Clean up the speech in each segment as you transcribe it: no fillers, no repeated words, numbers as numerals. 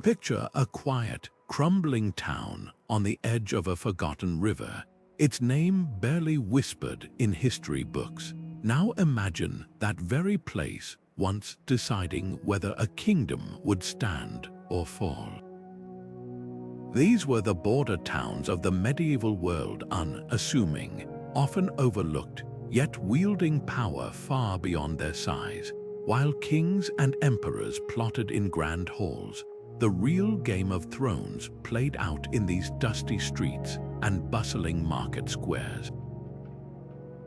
Picture a quiet, crumbling town on the edge of a forgotten river, its name barely whispered in history books. Now imagine that very place once deciding whether a kingdom would stand or fall. These were the border towns of the medieval world, unassuming, often overlooked, yet wielding power far beyond their size. While kings and emperors plotted in grand halls, the real Game of Thrones played out in these dusty streets and bustling market squares.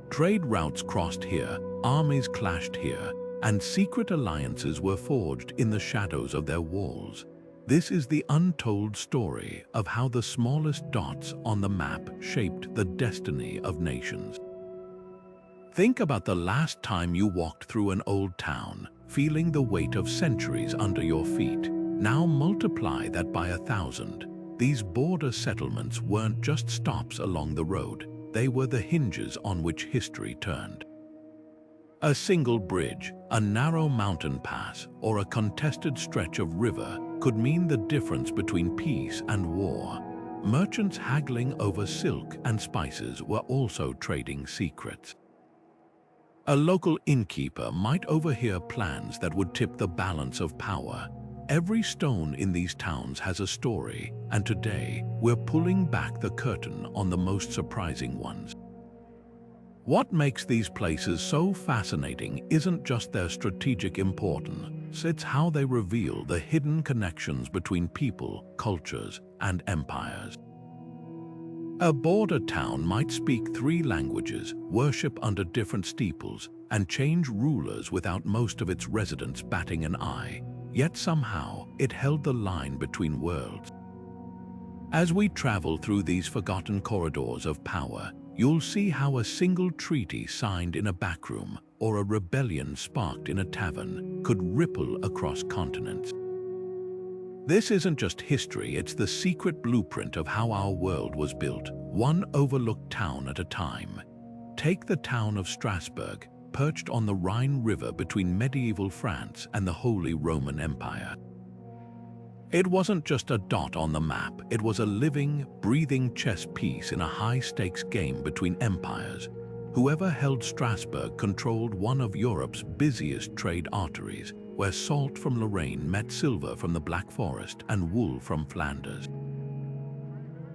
Trade routes crossed here, armies clashed here, and secret alliances were forged in the shadows of their walls. This is the untold story of how the smallest dots on the map shaped the destiny of nations. Think about the last time you walked through an old town, feeling the weight of centuries under your feet. Now multiply that by 1,000. These border settlements weren't just stops along the road, they were the hinges on which history turned. A single bridge, a narrow mountain pass, or a contested stretch of river could mean the difference between peace and war. Merchants haggling over silk and spices were also trading secrets. A local innkeeper might overhear plans that would tip the balance of power. Every stone in these towns has a story, and today we're pulling back the curtain on the most surprising ones. What makes these places so fascinating isn't just their strategic importance, it's how they reveal the hidden connections between people, cultures, and empires. A border town might speak 3 languages, worship under different steeples, and change rulers without most of its residents batting an eye. Yet somehow, it held the line between worlds. As we travel through these forgotten corridors of power, you'll see how a single treaty signed in a backroom or a rebellion sparked in a tavern could ripple across continents. This isn't just history, it's the secret blueprint of how our world was built, one overlooked town at a time. Take the town of Strasbourg, perched on the Rhine River between medieval France and the Holy Roman Empire. It wasn't just a dot on the map, it was a living, breathing chess piece in a high-stakes game between empires. Whoever held Strasbourg controlled one of Europe's busiest trade arteries, where salt from Lorraine met silver from the Black Forest and wool from Flanders.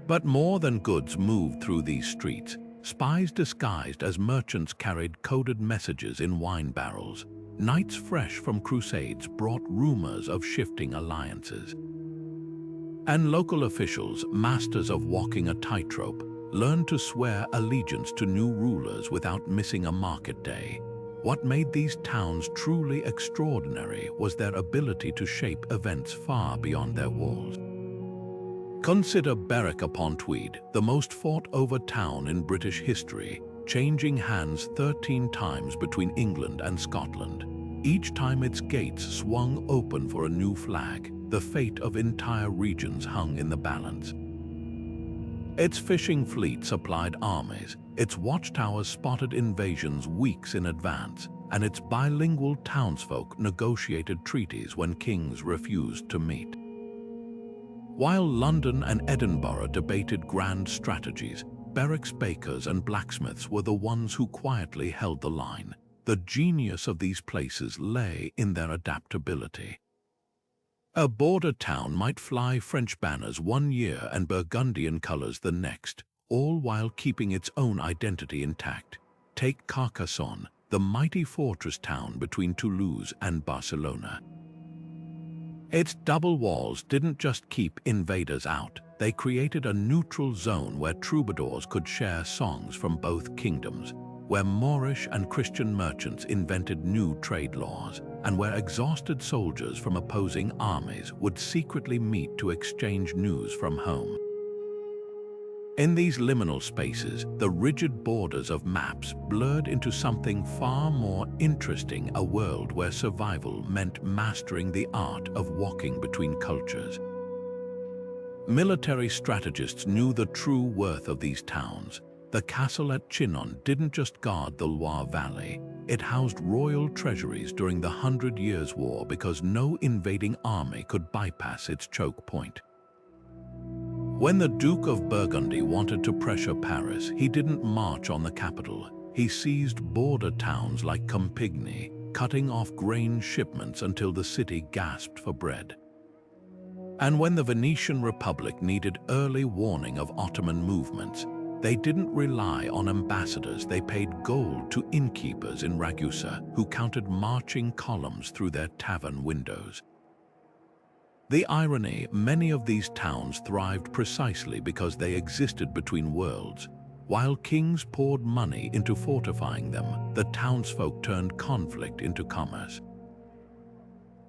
But more than goods moved through these streets. Spies disguised as merchants carried coded messages in wine barrels. Knights fresh from crusades brought rumors of shifting alliances. And local officials, masters of walking a tightrope, learned to swear allegiance to new rulers without missing a market day. What made these towns truly extraordinary was their ability to shape events far beyond their walls. Consider Barrack upon Tweed, the most fought-over town in British history, changing hands 13 times between England and Scotland. Each time its gates swung open for a new flag, the fate of entire regions hung in the balance. Its fishing fleet supplied armies, its watchtowers spotted invasions weeks in advance, and its bilingual townsfolk negotiated treaties when kings refused to meet. While London and Edinburgh debated grand strategies, Barrack's bakers and blacksmiths were the ones who quietly held the line. The genius of these places lay in their adaptability. A border town might fly French banners one year and Burgundian colors the next, all while keeping its own identity intact. Take Carcassonne, the mighty fortress town between Toulouse and Barcelona. Its double walls didn't just keep invaders out, they created a neutral zone where troubadours could share songs from both kingdoms, where Moorish and Christian merchants invented new trade laws, and where exhausted soldiers from opposing armies would secretly meet to exchange news from home. In these liminal spaces, the rigid borders of maps blurred into something far more interesting, a world where survival meant mastering the art of walking between cultures. Military strategists knew the true worth of these towns. The castle at Chinon didn't just guard the Loire Valley, It housed royal treasuries during the 100 Years' War because no invading army could bypass its choke point. When the Duke of Burgundy wanted to pressure Paris, he didn't march on the capital. He seized border towns like Compiègne, cutting off grain shipments until the city gasped for bread. And when the Venetian Republic needed early warning of Ottoman movements, they didn't rely on ambassadors. They paid gold to innkeepers in Ragusa who counted marching columns through their tavern windows. The irony, many of these towns thrived precisely because they existed between worlds. While kings poured money into fortifying them, the townsfolk turned conflict into commerce.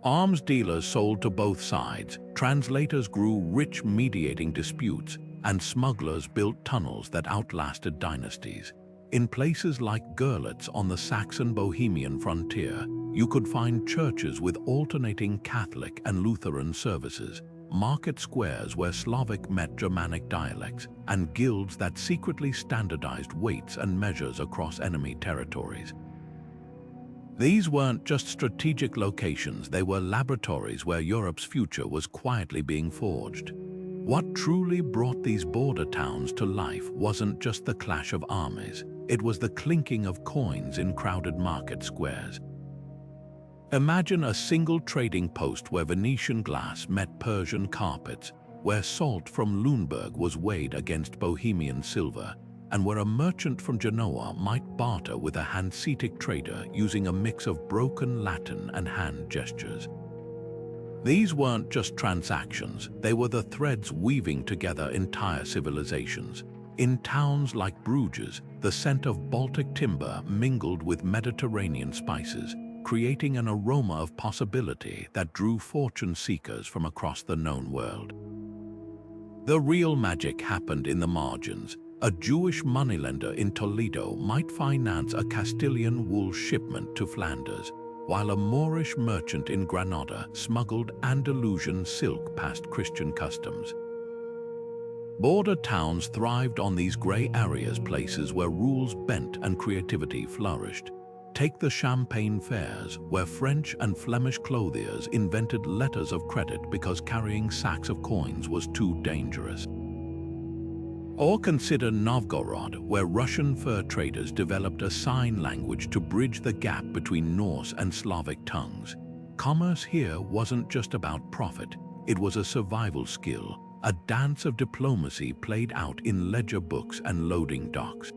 Arms dealers sold to both sides, translators grew rich mediating disputes, and smugglers built tunnels that outlasted dynasties. In places like Görlitz on the Saxon-Bohemian frontier, you could find churches with alternating Catholic and Lutheran services, market squares where Slavic met Germanic dialects, and guilds that secretly standardized weights and measures across enemy territories. These weren't just strategic locations, they were laboratories where Europe's future was quietly being forged. What truly brought these border towns to life wasn't just the clash of armies, it was the clinking of coins in crowded market squares. Imagine a single trading post where Venetian glass met Persian carpets, where salt from Lüneburg was weighed against Bohemian silver, and where a merchant from Genoa might barter with a Hanseatic trader using a mix of broken Latin and hand gestures. These weren't just transactions, they were the threads weaving together entire civilizations. In towns like Bruges, the scent of Baltic timber mingled with Mediterranean spices, creating an aroma of possibility that drew fortune seekers from across the known world. The real magic happened in the margins. A Jewish moneylender in Toledo might finance a Castilian wool shipment to Flanders, while a Moorish merchant in Granada smuggled Andalusian silk past Christian customs. Border towns thrived on these gray areas, places where rules bent and creativity flourished. Take the Champagne fairs, where French and Flemish clothiers invented letters of credit because carrying sacks of coins was too dangerous. Or consider Novgorod, where Russian fur traders developed a sign language to bridge the gap between Norse and Slavic tongues. Commerce here wasn't just about profit, it was a survival skill, a dance of diplomacy played out in ledger books and loading docks.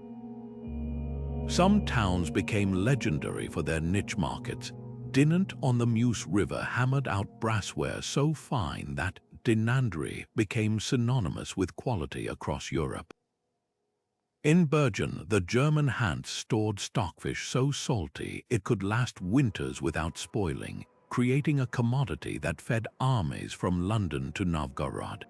Some towns became legendary for their niche markets. Dinant on the Meuse River hammered out brassware so fine that dinanderie became synonymous with quality across Europe. In Bergen, the German Hanse stored stockfish so salty it could last winters without spoiling, creating a commodity that fed armies from London to Novgorod.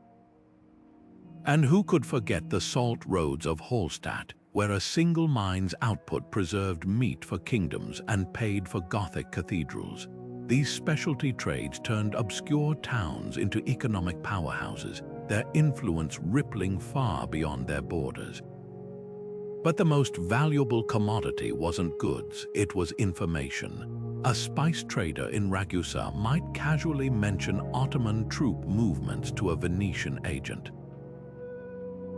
And who could forget the salt roads of Hallstatt, where a single mine's output preserved meat for kingdoms and paid for Gothic cathedrals. These specialty trades turned obscure towns into economic powerhouses, their influence rippling far beyond their borders. But the most valuable commodity wasn't goods, it was information. A spice trader in Ragusa might casually mention Ottoman troop movements to a Venetian agent.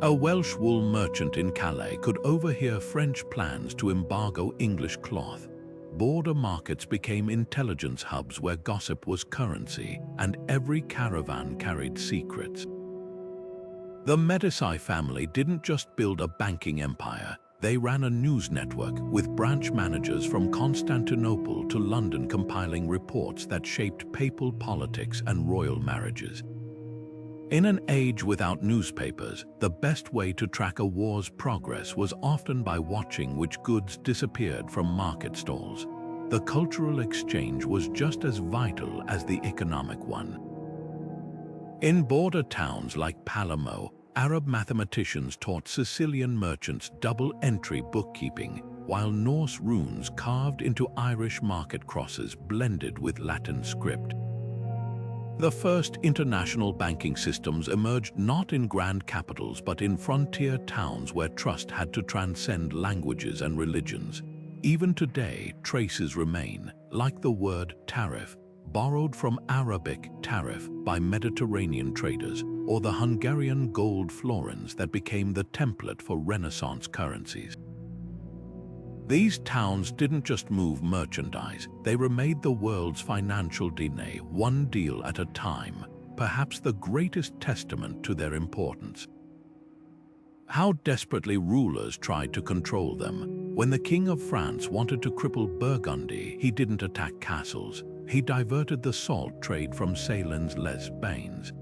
A Welsh wool merchant in Calais could overhear French plans to embargo English cloth. Border markets became intelligence hubs where gossip was currency, and every caravan carried secrets. The Medici family didn't just build a banking empire, they ran a news network with branch managers from Constantinople to London compiling reports that shaped papal politics and royal marriages. In an age without newspapers, the best way to track a war's progress was often by watching which goods disappeared from market stalls. The cultural exchange was just as vital as the economic one. In border towns like Palermo, Arab mathematicians taught Sicilian merchants double-entry bookkeeping, while Norse runes carved into Irish market crosses blended with Latin script. The first international banking systems emerged not in grand capitals but in frontier towns where trust had to transcend languages and religions. Even today, traces remain, like the word tariff, borrowed from Arabic tariff by Mediterranean traders, or the Hungarian gold florins that became the template for Renaissance currencies. These towns didn't just move merchandise, they remade the world's financial DNA, one deal at a time, perhaps the greatest testament to their importance. How desperately rulers tried to control them. When the King of France wanted to cripple Burgundy, he didn't attack castles. He diverted the salt trade from Ceylan's Les Bains.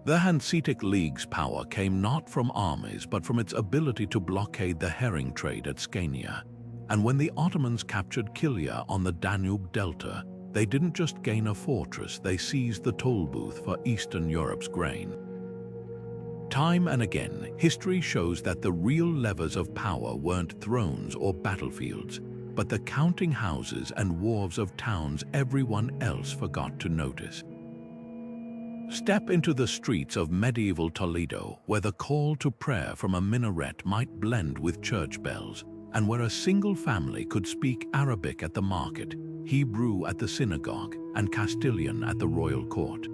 The Hanseatic League's power came not from armies but from its ability to blockade the herring trade at Scania. And when the Ottomans captured Kilia on the Danube Delta, they didn't just gain a fortress, they seized the toll booth for Eastern Europe's grain. Time and again, history shows that the real levers of power weren't thrones or battlefields, but the counting houses and wharves of towns everyone else forgot to notice. Step into the streets of medieval Toledo, where the call to prayer from a minaret might blend with church bells, and where a single family could speak Arabic at the market, Hebrew at the synagogue, and Castilian at the royal court.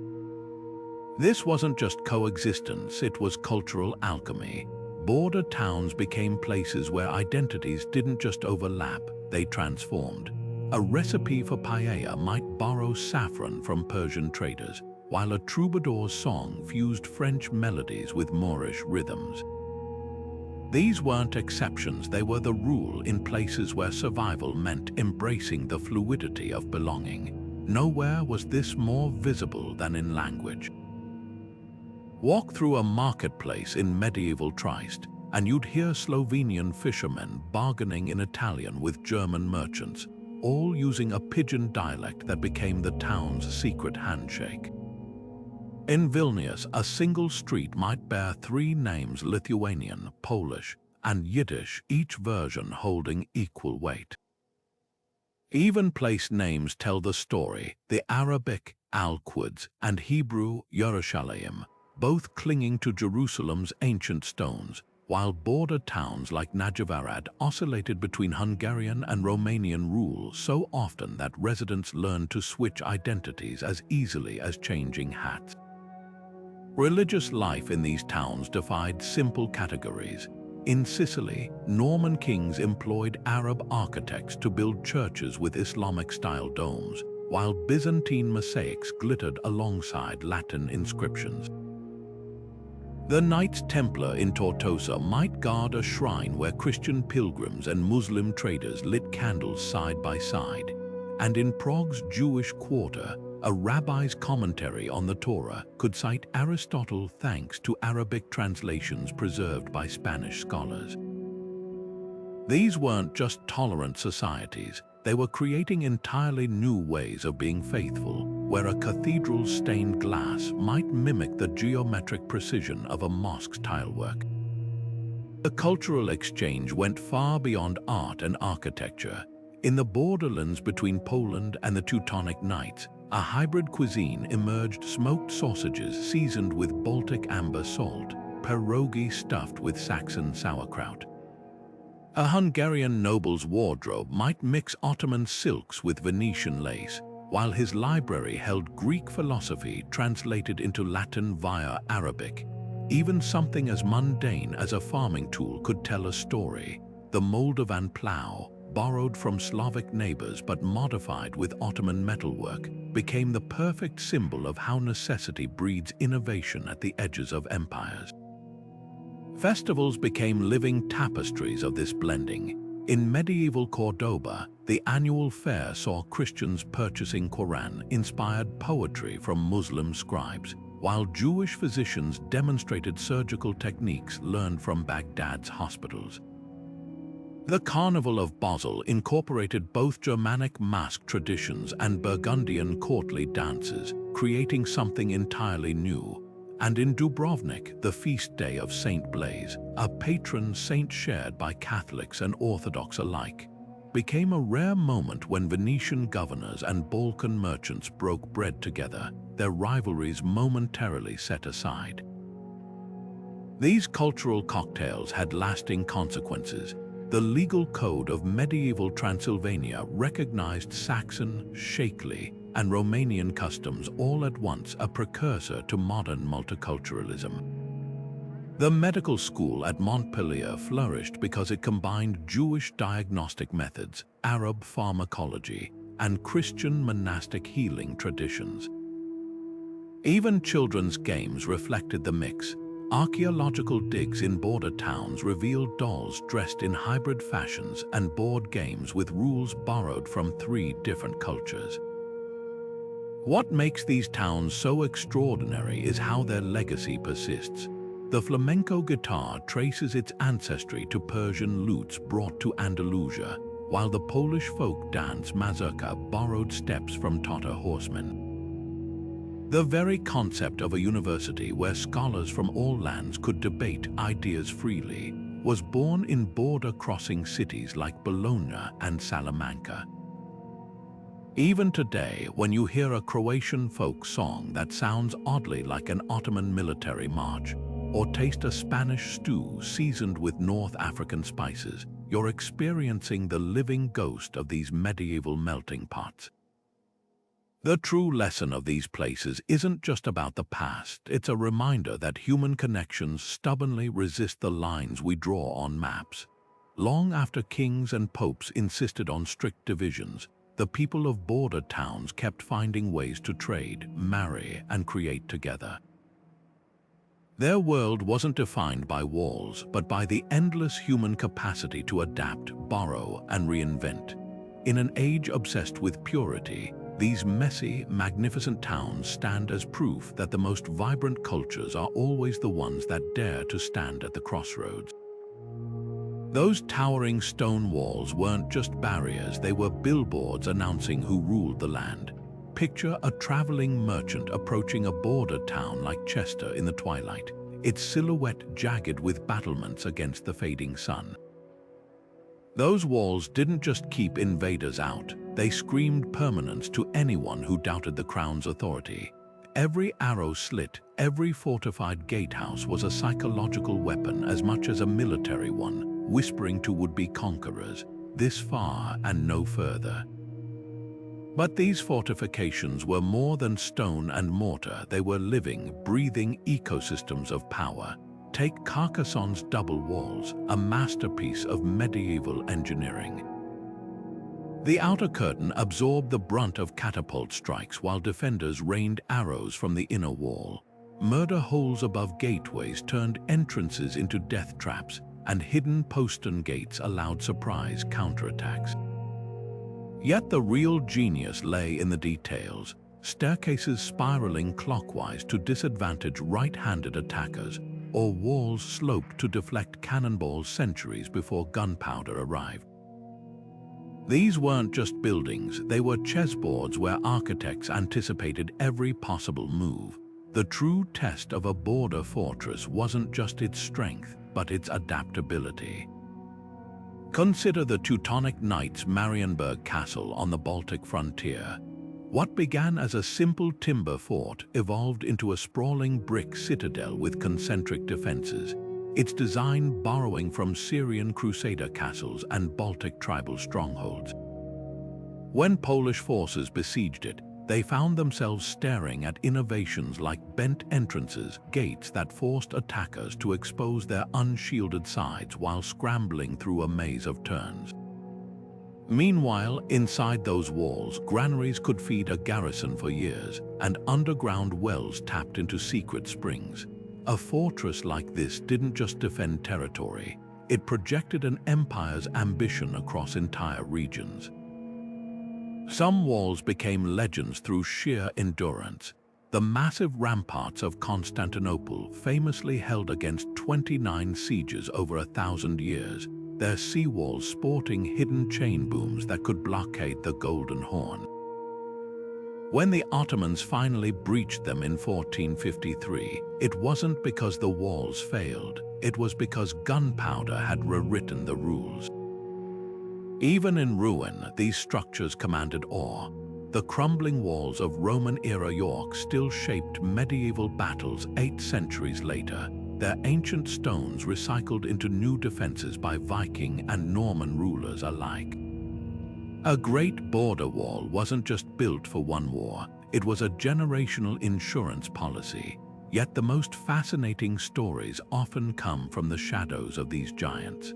This wasn't just coexistence, it was cultural alchemy. Border towns became places where identities didn't just overlap, they transformed. A recipe for paella might borrow saffron from Persian traders, while a troubadour's song fused French melodies with Moorish rhythms. These weren't exceptions, they were the rule in places where survival meant embracing the fluidity of belonging. Nowhere was this more visible than in language. Walk through a marketplace in medieval Trieste, and you'd hear Slovenian fishermen bargaining in Italian with German merchants, all using a pidgin dialect that became the town's secret handshake. In Vilnius, a single street might bear three names: Lithuanian, Polish, and Yiddish, each version holding equal weight. Even place names tell the story: the Arabic Al-Quds and Hebrew Yerushalayim, both clinging to Jerusalem's ancient stones, while border towns like Nagyvarad oscillated between Hungarian and Romanian rule so often that residents learned to switch identities as easily as changing hats. Religious life in these towns defied simple categories. In Sicily, Norman kings employed Arab architects to build churches with Islamic-style domes, while Byzantine mosaics glittered alongside Latin inscriptions. The Knights Templar in Tortosa might guard a shrine where Christian pilgrims and Muslim traders lit candles side by side. And in Prague's Jewish quarter, a rabbi's commentary on the Torah could cite Aristotle thanks to Arabic translations preserved by Spanish scholars. These weren't just tolerant societies, they were creating entirely new ways of being faithful, where a cathedral's stained glass might mimic the geometric precision of a mosque's tilework. The cultural exchange went far beyond art and architecture. In the borderlands between Poland and the Teutonic Knights, a hybrid cuisine emerged: smoked sausages seasoned with Baltic amber salt, pierogi stuffed with Saxon sauerkraut. A Hungarian noble's wardrobe might mix Ottoman silks with Venetian lace, while his library held Greek philosophy translated into Latin via Arabic. Even something as mundane as a farming tool could tell a story. The Moldovan plough, borrowed from Slavic neighbors but modified with Ottoman metalwork, became the perfect symbol of how necessity breeds innovation at the edges of empires. Festivals became living tapestries of this blending. In medieval Cordoba, the annual fair saw Christians purchasing Quran-inspired poetry from Muslim scribes, while Jewish physicians demonstrated surgical techniques learned from Baghdad's hospitals. The Carnival of Basel incorporated both Germanic mask traditions and Burgundian courtly dances, creating something entirely new. And in Dubrovnik, the feast day of Saint Blaise, a patron saint shared by Catholics and Orthodox alike, became a rare moment when Venetian governors and Balkan merchants broke bread together, their rivalries momentarily set aside. These cultural cocktails had lasting consequences. The legal code of medieval Transylvania recognized Saxon, Shakely, and Romanian customs all at once, a precursor to modern multiculturalism. The medical school at Montpellier flourished because it combined Jewish diagnostic methods, Arab pharmacology, and Christian monastic healing traditions. Even children's games reflected the mix. Archaeological digs in border towns revealed dolls dressed in hybrid fashions and board games with rules borrowed from 3 different cultures. What makes these towns so extraordinary is how their legacy persists. The flamenco guitar traces its ancestry to Persian lutes brought to Andalusia, while the Polish folk dance mazurka borrowed steps from Tatar horsemen. The very concept of a university where scholars from all lands could debate ideas freely was born in border-crossing cities like Bologna and Salamanca. Even today, when you hear a Croatian folk song that sounds oddly like an Ottoman military march, or taste a Spanish stew seasoned with North African spices, you're experiencing the living ghost of these medieval melting pots. The true lesson of these places isn't just about the past, it's a reminder that human connections stubbornly resist the lines we draw on maps. Long after kings and popes insisted on strict divisions, the people of border towns kept finding ways to trade, marry, and create together. Their world wasn't defined by walls, but by the endless human capacity to adapt, borrow, and reinvent. In an age obsessed with purity, these messy, magnificent towns stand as proof that the most vibrant cultures are always the ones that dare to stand at the crossroads. Those towering stone walls weren't just barriers, they were billboards announcing who ruled the land. Picture a traveling merchant approaching a border town like Chester in the twilight, its silhouette jagged with battlements against the fading sun. Those walls didn't just keep invaders out, they screamed permanence to anyone who doubted the crown's authority. Every arrow slit, every fortified gatehouse was a psychological weapon as much as a military one, whispering to would-be conquerors, this far and no further. But these fortifications were more than stone and mortar, they were living, breathing ecosystems of power. Take Carcassonne's double walls, a masterpiece of medieval engineering. The outer curtain absorbed the brunt of catapult strikes while defenders rained arrows from the inner wall. Murder holes above gateways turned entrances into death traps, and hidden postern gates allowed surprise counterattacks. Yet the real genius lay in the details, staircases spiraling clockwise to disadvantage right-handed attackers, or walls sloped to deflect cannonballs centuries before gunpowder arrived. These weren't just buildings, they were chessboards where architects anticipated every possible move. The true test of a border fortress wasn't just its strength, but its adaptability. Consider the Teutonic Knights' Marienburg Castle on the Baltic frontier. What began as a simple timber fort evolved into a sprawling brick citadel with concentric defenses, its design borrowing from Syrian crusader castles and Baltic tribal strongholds. When Polish forces besieged it, they found themselves staring at innovations like bent entrances, gates that forced attackers to expose their unshielded sides while scrambling through a maze of turns. Meanwhile, inside those walls, granaries could feed a garrison for years, and underground wells tapped into secret springs. A fortress like this didn't just defend territory, it projected an empire's ambition across entire regions. Some walls became legends through sheer endurance. The massive ramparts of Constantinople famously held against 29 sieges over 1,000 years, their seawalls sporting hidden chain booms that could blockade the Golden Horn. When the Ottomans finally breached them in 1453, it wasn't because the walls failed, it was because gunpowder had rewritten the rules. Even in ruin, these structures commanded awe. The crumbling walls of Roman-era York still shaped medieval battles 8 centuries later, their ancient stones recycled into new defenses by Viking and Norman rulers alike. A great border wall wasn't just built for one war, it was a generational insurance policy. Yet the most fascinating stories often come from the shadows of these giants.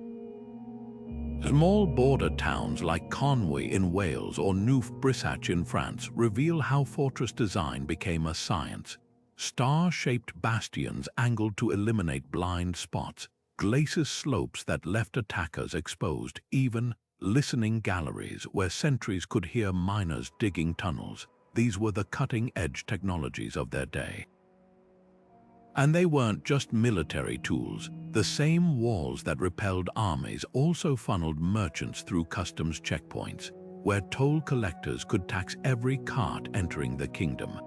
Small border towns like Conwy in Wales or Neuf-Brisach in France reveal how fortress design became a science. Star-shaped bastions angled to eliminate blind spots, glacis slopes that left attackers exposed, even listening galleries where sentries could hear miners digging tunnels. These were the cutting-edge technologies of their day. And they weren't just military tools. The same walls that repelled armies also funneled merchants through customs checkpoints, where toll collectors could tax every cart entering the kingdom.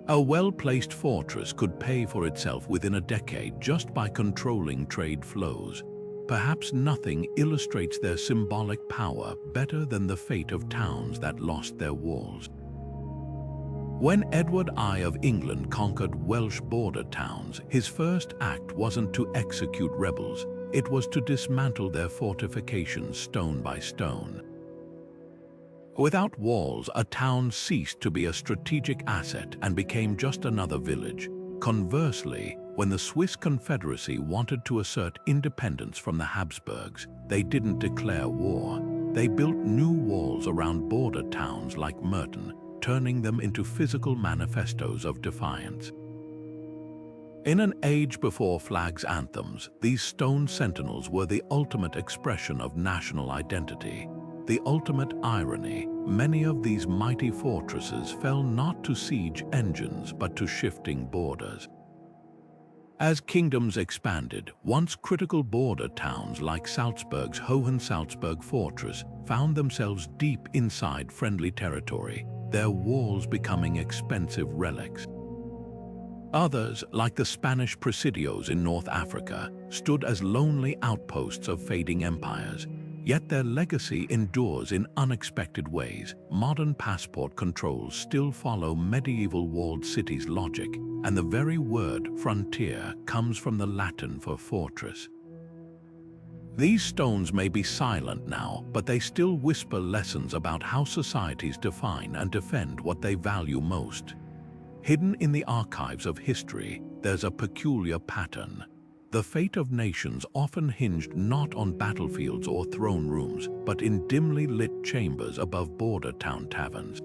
A well-placed fortress could pay for itself within a decade just by controlling trade flows. Perhaps nothing illustrates their symbolic power better than the fate of towns that lost their walls. When Edward I of England conquered Welsh border towns, his first act wasn't to execute rebels, it was to dismantle their fortifications stone by stone. Without walls, a town ceased to be a strategic asset and became just another village. Conversely, when the Swiss Confederacy wanted to assert independence from the Habsburgs, they didn't declare war. They built new walls around border towns like Merton, turning them into physical manifestos of defiance. In an age before flags anthems, these stone sentinels were the ultimate expression of national identity. The ultimate irony, many of these mighty fortresses fell not to siege engines but to shifting borders. As kingdoms expanded, once critical border towns like Salzburg's Hohensalzburg fortress found themselves deep inside friendly territory, their walls becoming expensive relics. Others, like the Spanish presidios in North Africa, stood as lonely outposts of fading empires. Yet their legacy endures in unexpected ways. Modern passport controls still follow medieval walled cities' logic, and the very word frontier comes from the Latin for fortress. These stones may be silent now, but they still whisper lessons about how societies define and defend what they value most. Hidden in the archives of history, there's a peculiar pattern. The fate of nations often hinged not on battlefields or throne rooms, but in dimly lit chambers above border town taverns.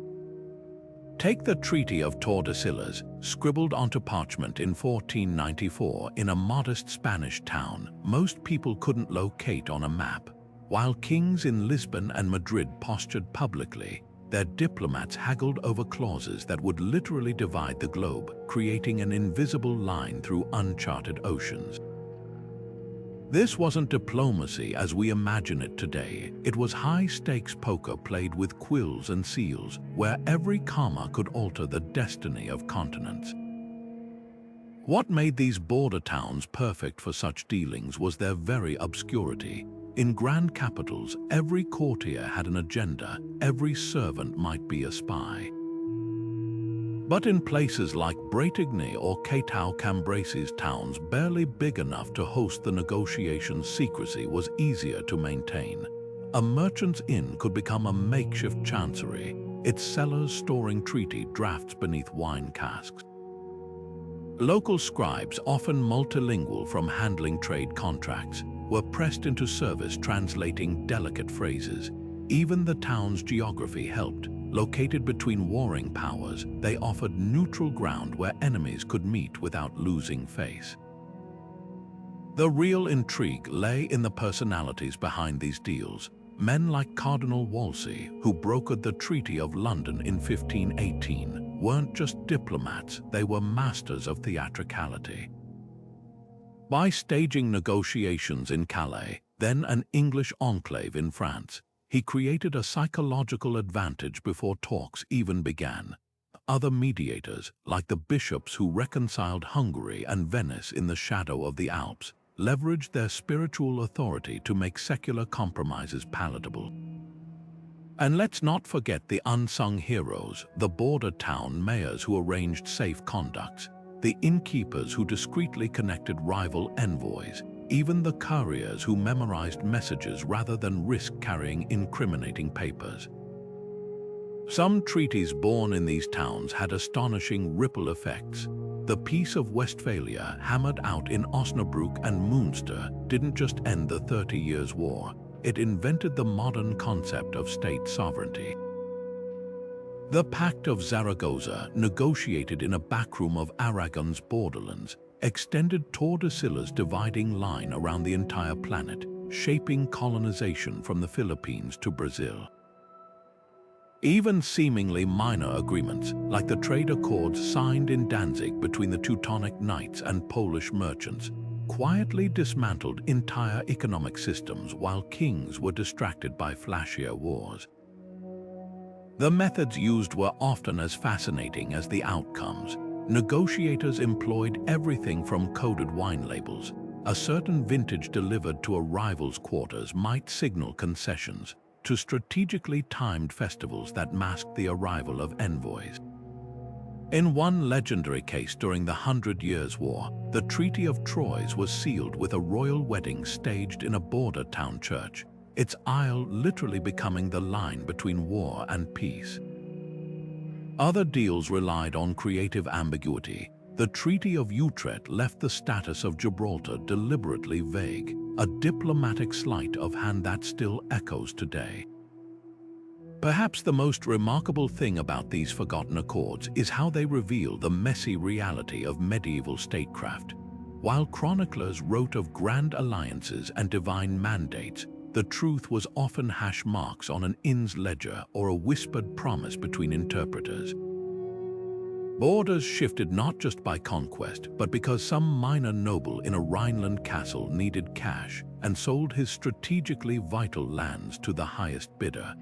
Take the Treaty of Tordesillas, scribbled onto parchment in 1494 in a modest Spanish town most people couldn't locate on a map. While kings in Lisbon and Madrid postured publicly, their diplomats haggled over clauses that would literally divide the globe, creating an invisible line through uncharted oceans. This wasn't diplomacy as we imagine it today. It was high-stakes poker played with quills and seals, where every comma could alter the destiny of continents. What made these border towns perfect for such dealings was their very obscurity. In grand capitals, every courtier had an agenda, every servant might be a spy. But in places like Bretigny or Cateau-Cambrésis, towns barely big enough to host the negotiations, secrecy was easier to maintain. A merchant's inn could become a makeshift chancery, its cellars storing treaty drafts beneath wine casks. Local scribes, often multilingual from handling trade contracts, were pressed into service translating delicate phrases. Even the town's geography helped. Located between warring powers, they offered neutral ground where enemies could meet without losing face. The real intrigue lay in the personalities behind these deals. Men like Cardinal Wolsey, who brokered the Treaty of London in 1518, weren't just diplomats, they were masters of theatricality. By staging negotiations in Calais, then an English enclave in France, he created a psychological advantage before talks even began. Other mediators, like the bishops who reconciled Hungary and Venice in the shadow of the Alps, leveraged their spiritual authority to make secular compromises palatable. And let's not forget the unsung heroes, the border town mayors who arranged safe conducts. the innkeepers who discreetly connected rival envoys, even the couriers who memorized messages rather than risk carrying incriminating papers. Some treaties born in these towns had astonishing ripple effects. The Peace of Westphalia, hammered out in Osnabrück and Münster, didn't just end the 30 Years' War, it invented the modern concept of state sovereignty. The Pact of Zaragoza, negotiated in a backroom of Aragon's borderlands, extended Tordesillas' dividing line around the entire planet, shaping colonization from the Philippines to Brazil. Even seemingly minor agreements, like the trade accords signed in Danzig between the Teutonic Knights and Polish merchants, quietly dismantled entire economic systems while kings were distracted by flashier wars. The methods used were often as fascinating as the outcomes. Negotiators employed everything from coded wine labels. A certain vintage delivered to a rival's quarters might signal concessions, to strategically timed festivals that masked the arrival of envoys. In one legendary case during the 100 Years' War, the Treaty of Troyes was sealed with a royal wedding staged in a border town church, its aisle literally becoming the line between war and peace. Other deals relied on creative ambiguity. The Treaty of Utrecht left the status of Gibraltar deliberately vague, a diplomatic sleight of hand that still echoes today. Perhaps the most remarkable thing about these forgotten accords is how they reveal the messy reality of medieval statecraft. While chroniclers wrote of grand alliances and divine mandates, the truth was often hash marks on an inn's ledger or a whispered promise between interpreters. Borders shifted not just by conquest, but because some minor noble in a Rhineland castle needed cash and sold his strategically vital lands to the highest bidder.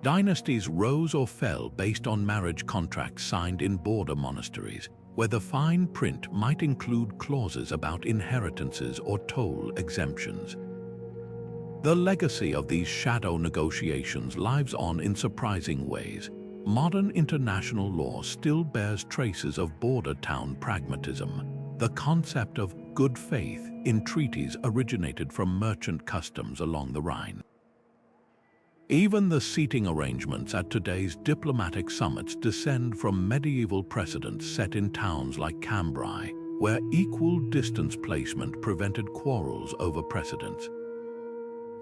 Dynasties rose or fell based on marriage contracts signed in border monasteries, where the fine print might include clauses about inheritances or toll exemptions. The legacy of these shadow negotiations lives on in surprising ways. Modern international law still bears traces of border town pragmatism. The concept of good faith in treaties originated from merchant customs along the Rhine. Even the seating arrangements at today's diplomatic summits descend from medieval precedents set in towns like Cambrai, where equal distance placement prevented quarrels over precedence.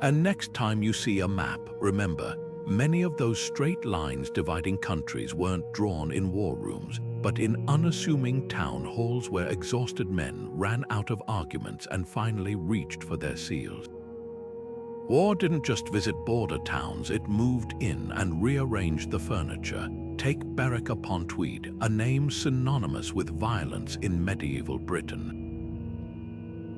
And next time you see a map, remember, many of those straight lines dividing countries weren't drawn in war rooms, but in unassuming town halls where exhausted men ran out of arguments and finally reached for their seals. War didn't just visit border towns, it moved in and rearranged the furniture. Take Barrack upon Tweed, a name synonymous with violence in medieval Britain.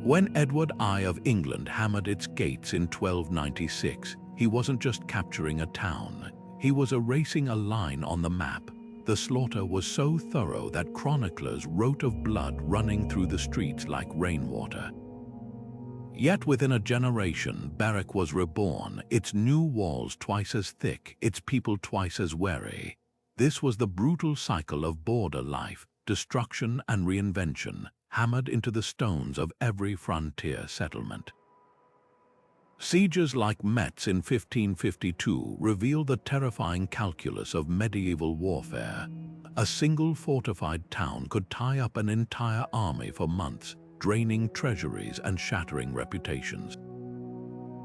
When Edward I of England hammered its gates in 1296, he wasn't just capturing a town, he was erasing a line on the map. The slaughter was so thorough that chroniclers wrote of blood running through the streets like rainwater. Yet within a generation, Barrack was reborn, its new walls twice as thick, its people twice as wary. This was the brutal cycle of border life, destruction and reinvention, hammered into the stones of every frontier settlement. Sieges like Metz in 1552 reveal the terrifying calculus of medieval warfare. A single fortified town could tie up an entire army for months, draining treasuries and shattering reputations.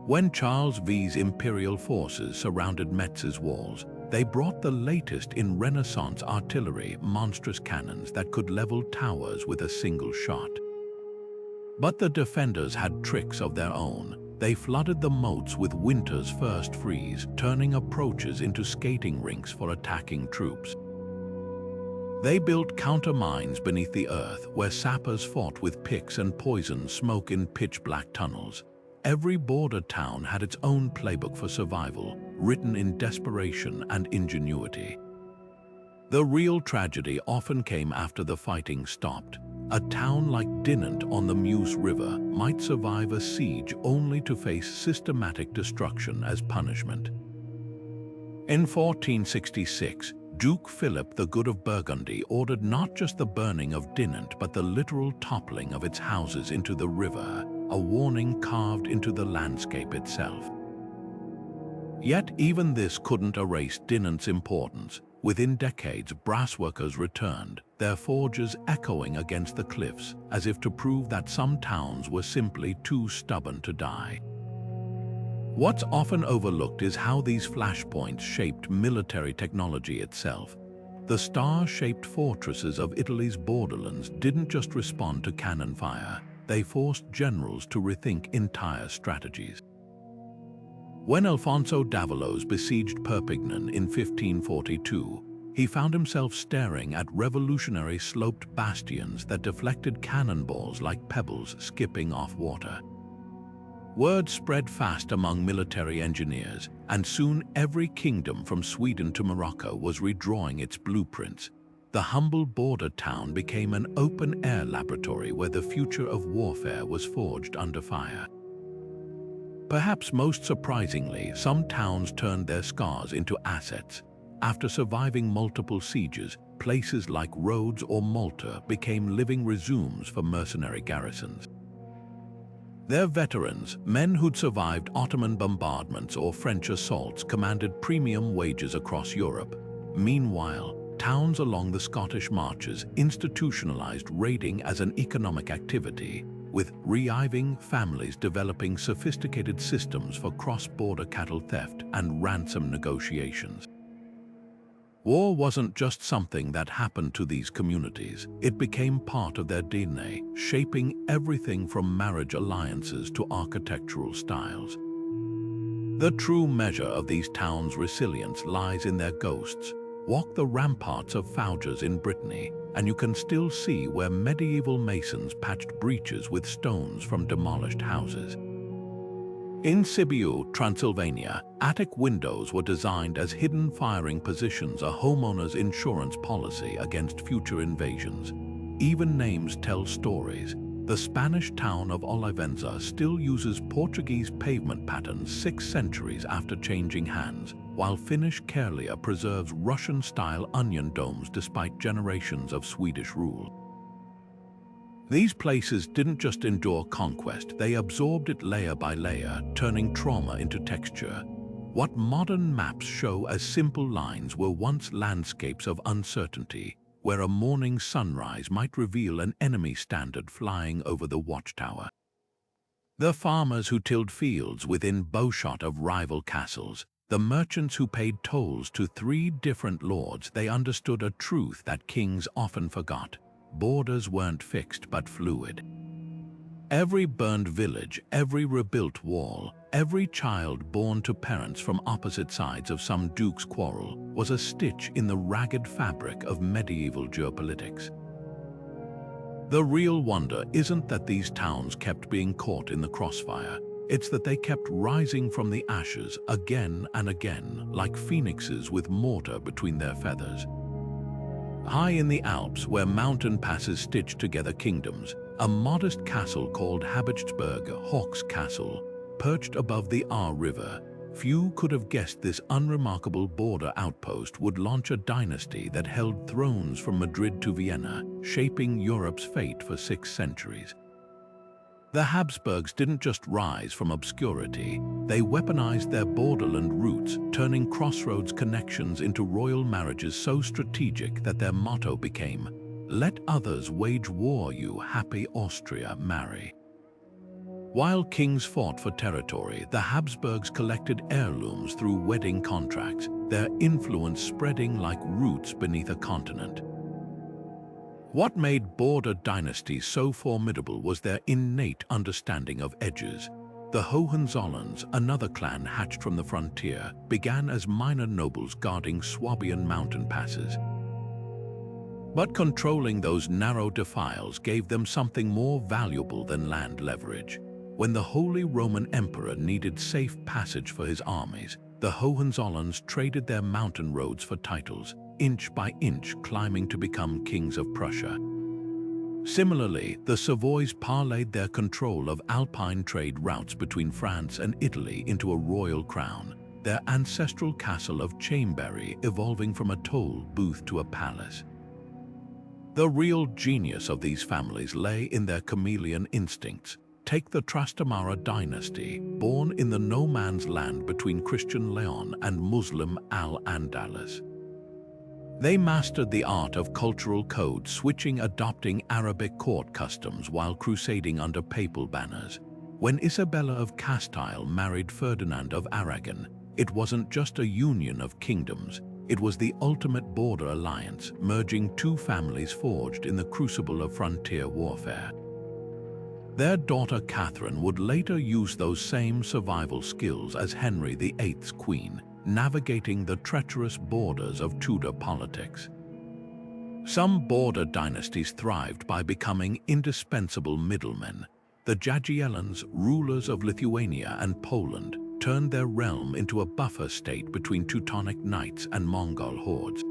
When Charles V's imperial forces surrounded Metz's walls, they brought the latest in Renaissance artillery, monstrous cannons that could level towers with a single shot. But the defenders had tricks of their own. They flooded the moats with winter's first freeze, turning approaches into skating rinks for attacking troops. They built countermines beneath the earth, where sappers fought with picks and poisoned smoke in pitch-black tunnels. Every border town had its own playbook for survival, written in desperation and ingenuity. The real tragedy often came after the fighting stopped. A town like Dinant on the Meuse River might survive a siege only to face systematic destruction as punishment. In 1466, Duke Philip the Good of Burgundy ordered not just the burning of Dinant but the literal toppling of its houses into the river, a warning carved into the landscape itself. Yet even this couldn't erase Dinant's importance. Within decades, brassworkers returned, their forges echoing against the cliffs, as if to prove that some towns were simply too stubborn to die. What's often overlooked is how these flashpoints shaped military technology itself. The star-shaped fortresses of Italy's borderlands didn't just respond to cannon fire, they forced generals to rethink entire strategies. When Alfonso Davalos besieged Perpignan in 1542, he found himself staring at revolutionary sloped bastions that deflected cannonballs like pebbles skipping off water. Word spread fast among military engineers, and soon every kingdom from Sweden to Morocco was redrawing its blueprints. The humble border town became an open-air laboratory where the future of warfare was forged under fire. Perhaps most surprisingly, some towns turned their scars into assets. After surviving multiple sieges, places like Rhodes or Malta became living resumes for mercenary garrisons. Their veterans, men who'd survived Ottoman bombardments or French assaults, commanded premium wages across Europe. Meanwhile, towns along the Scottish marches institutionalized raiding as an economic activity, with reviving families developing sophisticated systems for cross-border cattle theft and ransom negotiations. War wasn't just something that happened to these communities, it became part of their DNA, shaping everything from marriage alliances to architectural styles. The true measure of these towns' resilience lies in their ghosts. Walk the ramparts of Fauges in Brittany, and you can still see where medieval masons patched breaches with stones from demolished houses. In Sibiu, Transylvania, attic windows were designed as hidden firing positions, a homeowner's insurance policy against future invasions. Even names tell stories. The Spanish town of Olivenza still uses Portuguese pavement patterns 6 centuries after changing hands, while Finnish Kärlia preserves Russian-style onion domes despite generations of Swedish rule. These places didn't just endure conquest, they absorbed it layer by layer, turning trauma into texture. What modern maps show as simple lines were once landscapes of uncertainty, where a morning sunrise might reveal an enemy standard flying over the watchtower. The farmers who tilled fields within bowshot of rival castles, the merchants who paid tolls to 3 different lords, they understood a truth that kings often forgot. Borders weren't fixed but fluid. Every burned village, every rebuilt wall, every child born to parents from opposite sides of some duke's quarrel was a stitch in the ragged fabric of medieval geopolitics. The real wonder isn't that these towns kept being caught in the crossfire, it's that they kept rising from the ashes again and again, like phoenixes with mortar between their feathers. High in the Alps, where mountain passes stitched together kingdoms, a modest castle called Habichtsburg, Hawk's Castle, perched above the Aar River. Few could have guessed this unremarkable border outpost would launch a dynasty that held thrones from Madrid to Vienna, shaping Europe's fate for 6 centuries. The Habsburgs didn't just rise from obscurity, they weaponized their borderland roots, turning crossroads connections into royal marriages so strategic that their motto became, "Let others wage war, you happy Austria marry." While kings fought for territory, the Habsburgs collected heirlooms through wedding contracts, their influence spreading like roots beneath a continent. What made border dynasties so formidable was their innate understanding of edges. The Hohenzollerns, another clan hatched from the frontier, began as minor nobles guarding Swabian mountain passes. But controlling those narrow defiles gave them something more valuable than land leverage. When the Holy Roman Emperor needed safe passage for his armies, the Hohenzollerns traded their mountain roads for titles, inch by inch climbing to become kings of Prussia. Similarly, the Savoys parlayed their control of Alpine trade routes between France and Italy into a royal crown. their ancestral castle of Chambéry evolving from a toll booth to a palace. The real genius of these families lay in their chameleon instincts. Take the Trastamara dynasty, born in the no-man's land between Christian Leon and Muslim Al-Andalus. They mastered the art of cultural code switching, adopting Arabic court customs while crusading under papal banners. When Isabella of Castile married Ferdinand of Aragon, it wasn't just a union of kingdoms, it was the ultimate border alliance, merging two families forged in the crucible of frontier warfare. Their daughter Catherine would later use those same survival skills as Henry VIII's queen, navigating the treacherous borders of Tudor politics. Some border dynasties thrived by becoming indispensable middlemen. The Jagiellons, rulers of Lithuania and Poland, turned their realm into a buffer state between Teutonic knights and Mongol hordes.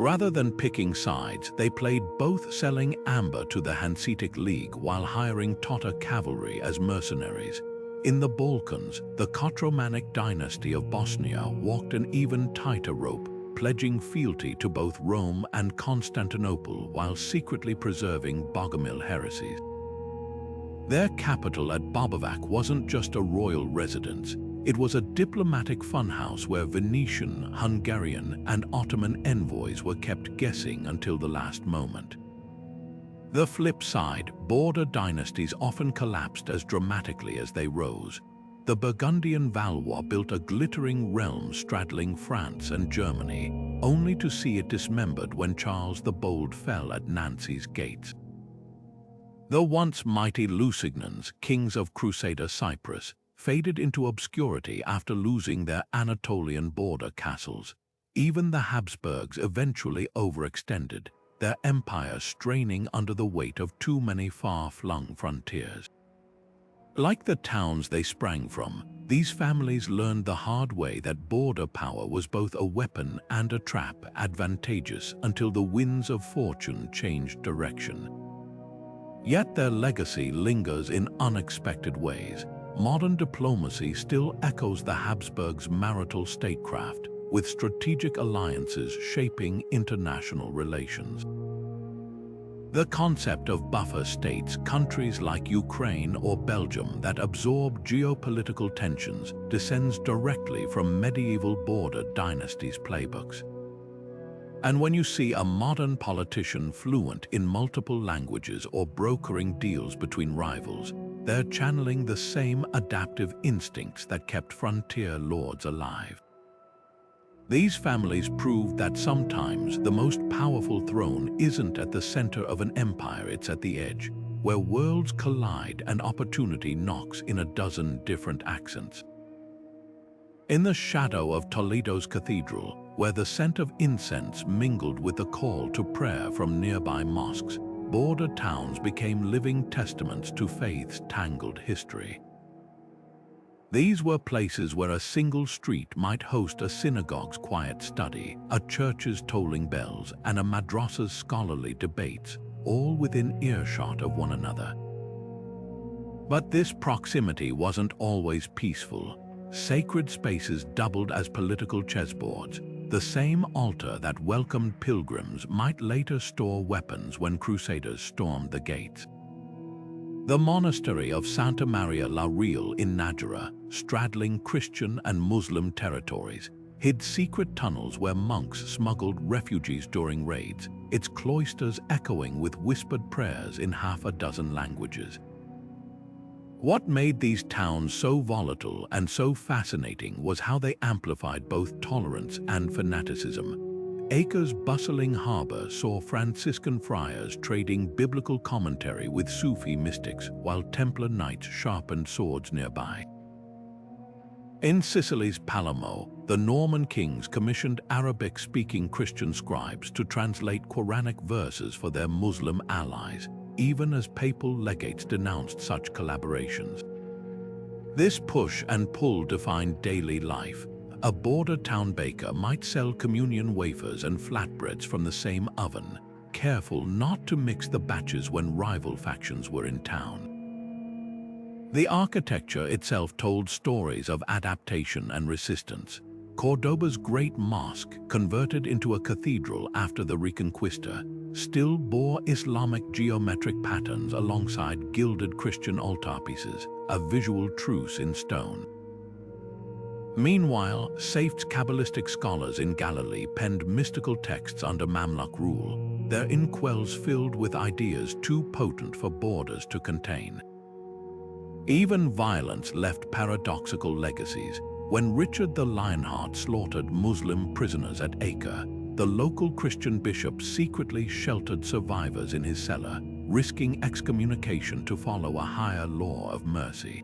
Rather than picking sides, they played both, selling amber to the Hanseatic League while hiring Tatar cavalry as mercenaries. In the Balkans, the Kotromanic dynasty of Bosnia walked an even tighter rope, pledging fealty to both Rome and Constantinople while secretly preserving Bogomil heresies. Their capital at Bobovac wasn't just a royal residence, it was a diplomatic funhouse where Venetian, Hungarian, and Ottoman envoys were kept guessing until the last moment. The flip side, border dynasties often collapsed as dramatically as they rose. The Burgundian Valois built a glittering realm straddling France and Germany, only to see it dismembered when Charles the Bold fell at Nancy's gates. The once mighty Lusignans, kings of Crusader Cyprus, faded into obscurity after losing their Anatolian border castles. Even the Habsburgs eventually overextended, their empire straining under the weight of too many far-flung frontiers. Like the towns they sprang from, these families learned the hard way that border power was both a weapon and a trap, advantageous until the winds of fortune changed direction. Yet their legacy lingers in unexpected ways. Modern diplomacy still echoes the Habsburgs' marital statecraft, with strategic alliances shaping international relations. The concept of buffer states, countries like Ukraine or Belgium that absorb geopolitical tensions, descends directly from medieval border dynasties' playbooks. And when you see a modern politician fluent in multiple languages or brokering deals between rivals, they're channeling the same adaptive instincts that kept frontier lords alive. These families proved that sometimes the most powerful throne isn't at the center of an empire, it's at the edge, where worlds collide and opportunity knocks in a dozen different accents. In the shadow of Toledo's cathedral, where the scent of incense mingled with the call to prayer from nearby mosques, border towns became living testaments to faith's tangled history. These were places where a single street might host a synagogue's quiet study, a church's tolling bells, and a madrasa's scholarly debates, all within earshot of one another. But this proximity wasn't always peaceful. Sacred spaces doubled as political chessboards. The same altar that welcomed pilgrims might later store weapons when crusaders stormed the gates. The monastery of Santa Maria la Real in Najera, straddling Christian and Muslim territories, hid secret tunnels where monks smuggled refugees during raids, its cloisters echoing with whispered prayers in half a dozen languages. What made these towns so volatile and so fascinating was how they amplified both tolerance and fanaticism. Acre's bustling harbor saw Franciscan friars trading biblical commentary with Sufi mystics, while Templar knights sharpened swords nearby. In Sicily's Palermo, the Norman kings commissioned Arabic-speaking Christian scribes to translate Quranic verses for their Muslim allies, even as papal legates denounced such collaborations. This push and pull defined daily life. A border town baker might sell communion wafers and flatbreads from the same oven, careful not to mix the batches when rival factions were in town. The architecture itself told stories of adaptation and resistance. Cordoba's great mosque, converted into a cathedral after the Reconquista, still bore Islamic geometric patterns alongside gilded Christian altarpieces, a visual truce in stone. Meanwhile, Saif's Kabbalistic scholars in Galilee penned mystical texts under Mamluk rule, their inkwells filled with ideas too potent for borders to contain. Even violence left paradoxical legacies. When Richard the Lionheart slaughtered Muslim prisoners at Acre, the local Christian bishop secretly sheltered survivors in his cellar, risking excommunication to follow a higher law of mercy.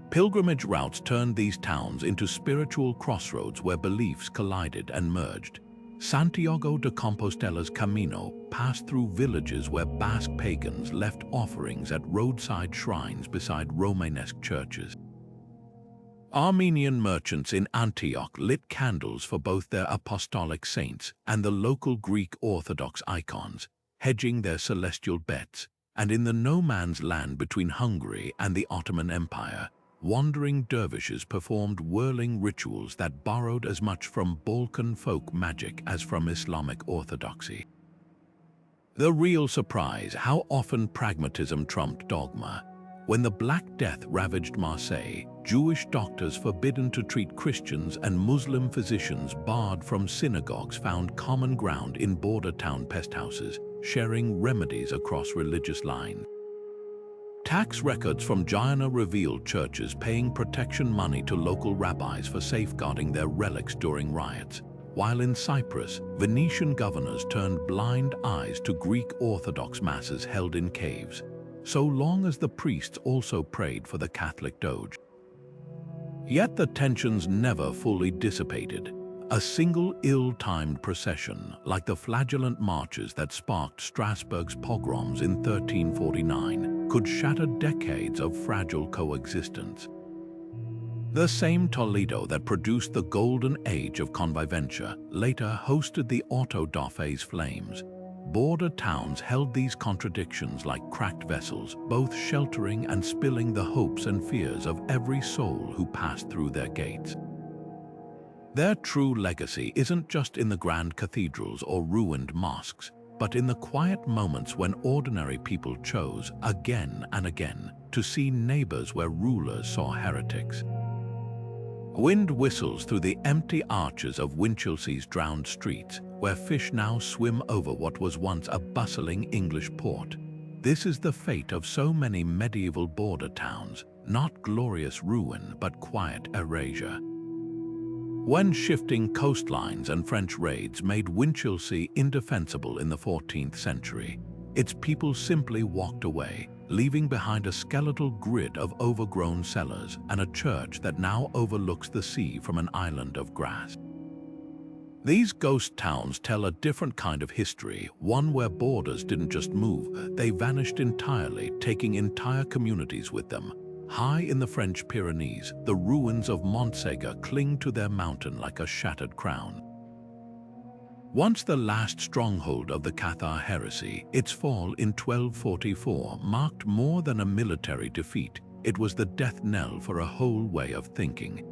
Pilgrimage routes turned these towns into spiritual crossroads where beliefs collided and merged. Santiago de Compostela's Camino passed through villages where Basque pagans left offerings at roadside shrines beside Romanesque churches. Armenian merchants in Antioch lit candles for both their apostolic saints and the local Greek Orthodox icons, hedging their celestial bets. And in the no-man's land between Hungary and the Ottoman Empire, wandering dervishes performed whirling rituals that borrowed as much from Balkan folk magic as from Islamic orthodoxy. The real surprise, how often pragmatism trumped dogma. When the Black Death ravaged Marseille, Jewish doctors forbidden to treat Christians and Muslim physicians barred from synagogues found common ground in border town pesthouses, sharing remedies across religious lines. Tax records from Guyana revealed churches paying protection money to local rabbis for safeguarding their relics during riots, while in Cyprus, Venetian governors turned blind eyes to Greek Orthodox masses held in caves, so long as the priests also prayed for the Catholic Doge. Yet the tensions never fully dissipated. A single ill-timed procession, like the flagellant marches that sparked Strasbourg's pogroms in 1349, could shatter decades of fragile coexistence. The same Toledo that produced the golden age of conviventia later hosted the Auto-da-Fé's flames. Border towns held these contradictions like cracked vessels, both sheltering and spilling the hopes and fears of every soul who passed through their gates. Their true legacy isn't just in the grand cathedrals or ruined mosques, but in the quiet moments when ordinary people chose, again and again, to see neighbors where rulers saw heretics. Wind whistles through the empty arches of Winchelsea's drowned streets, where fish now swim over what was once a bustling English port. This is the fate of so many medieval border towns, not glorious ruin but quiet erasure. When shifting coastlines and French raids made Winchelsea indefensible in the 14th century, its people simply walked away, leaving behind a skeletal grid of overgrown cellars and a church that now overlooks the sea from an island of grass. These ghost towns tell a different kind of history, one where borders didn't just move, they vanished entirely, taking entire communities with them. High in the French Pyrenees, the ruins of Montségur cling to their mountain like a shattered crown. Once the last stronghold of the Cathar heresy, its fall in 1244 marked more than a military defeat. It was the death knell for a whole way of thinking.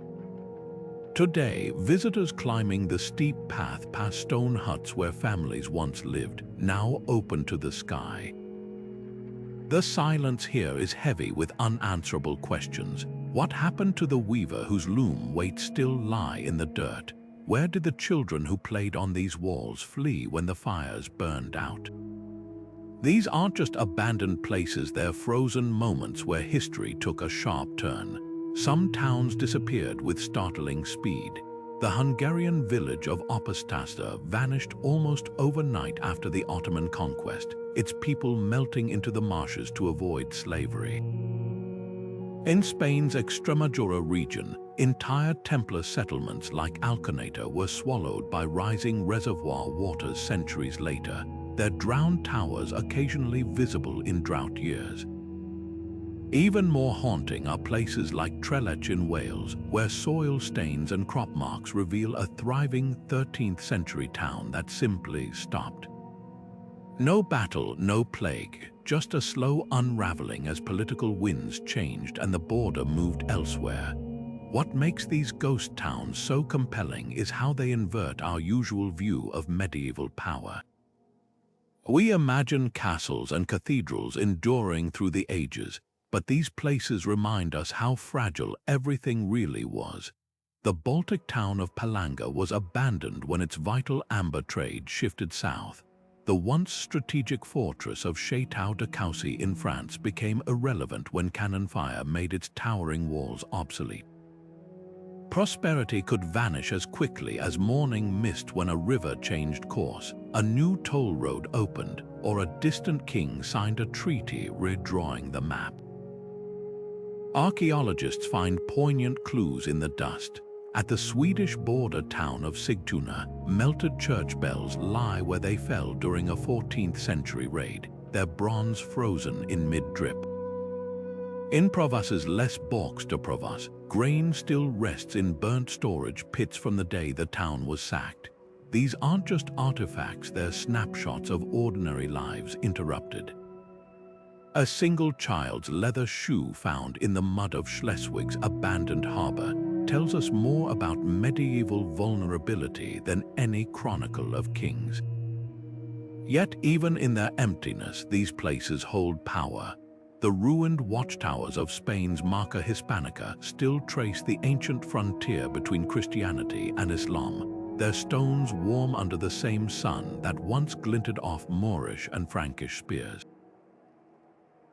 Today, visitors climbing the steep path past stone huts where families once lived, now open to the sky. The silence here is heavy with unanswerable questions. What happened to the weaver whose loom weights still lie in the dirt? Where did the children who played on these walls flee when the fires burned out? These aren't just abandoned places, they're frozen moments where history took a sharp turn. Some towns disappeared with startling speed. The Hungarian village of Opastasa vanished almost overnight after the Ottoman conquest, its people melting into the marshes to avoid slavery. In Spain's Extremadura region, entire Templar settlements like Alconeta were swallowed by rising reservoir waters centuries later, their drowned towers occasionally visible in drought years. Even more haunting are places like Trelech in Wales, where soil stains and crop marks reveal a thriving 13th century town that simply stopped. No battle, no plague, just a slow unraveling as political winds changed and the border moved elsewhere. What makes these ghost towns so compelling is how they invert our usual view of medieval power. We imagine castles and cathedrals enduring through the ages, but these places remind us how fragile everything really was. The Baltic town of Palanga was abandoned when its vital amber trade shifted south. The once strategic fortress of Château-de-Coucy in France became irrelevant when cannon fire made its towering walls obsolete. Prosperity could vanish as quickly as morning mist when a river changed course, a new toll road opened, or a distant king signed a treaty redrawing the map. Archaeologists find poignant clues in the dust. At the Swedish border town of Sigtuna, melted church bells lie where they fell during a 14th century raid, their bronze frozen in mid-drip. In Provos's Les Bourgs de Provence, grain still rests in burnt storage pits from the day the town was sacked. These aren't just artifacts, they're snapshots of ordinary lives interrupted. A single child's leather shoe found in the mud of Schleswig's abandoned harbor tells us more about medieval vulnerability than any chronicle of kings. Yet even in their emptiness, these places hold power. The ruined watchtowers of Spain's Marca Hispanica still trace the ancient frontier between Christianity and Islam, their stones warm under the same sun that once glinted off Moorish and Frankish spears.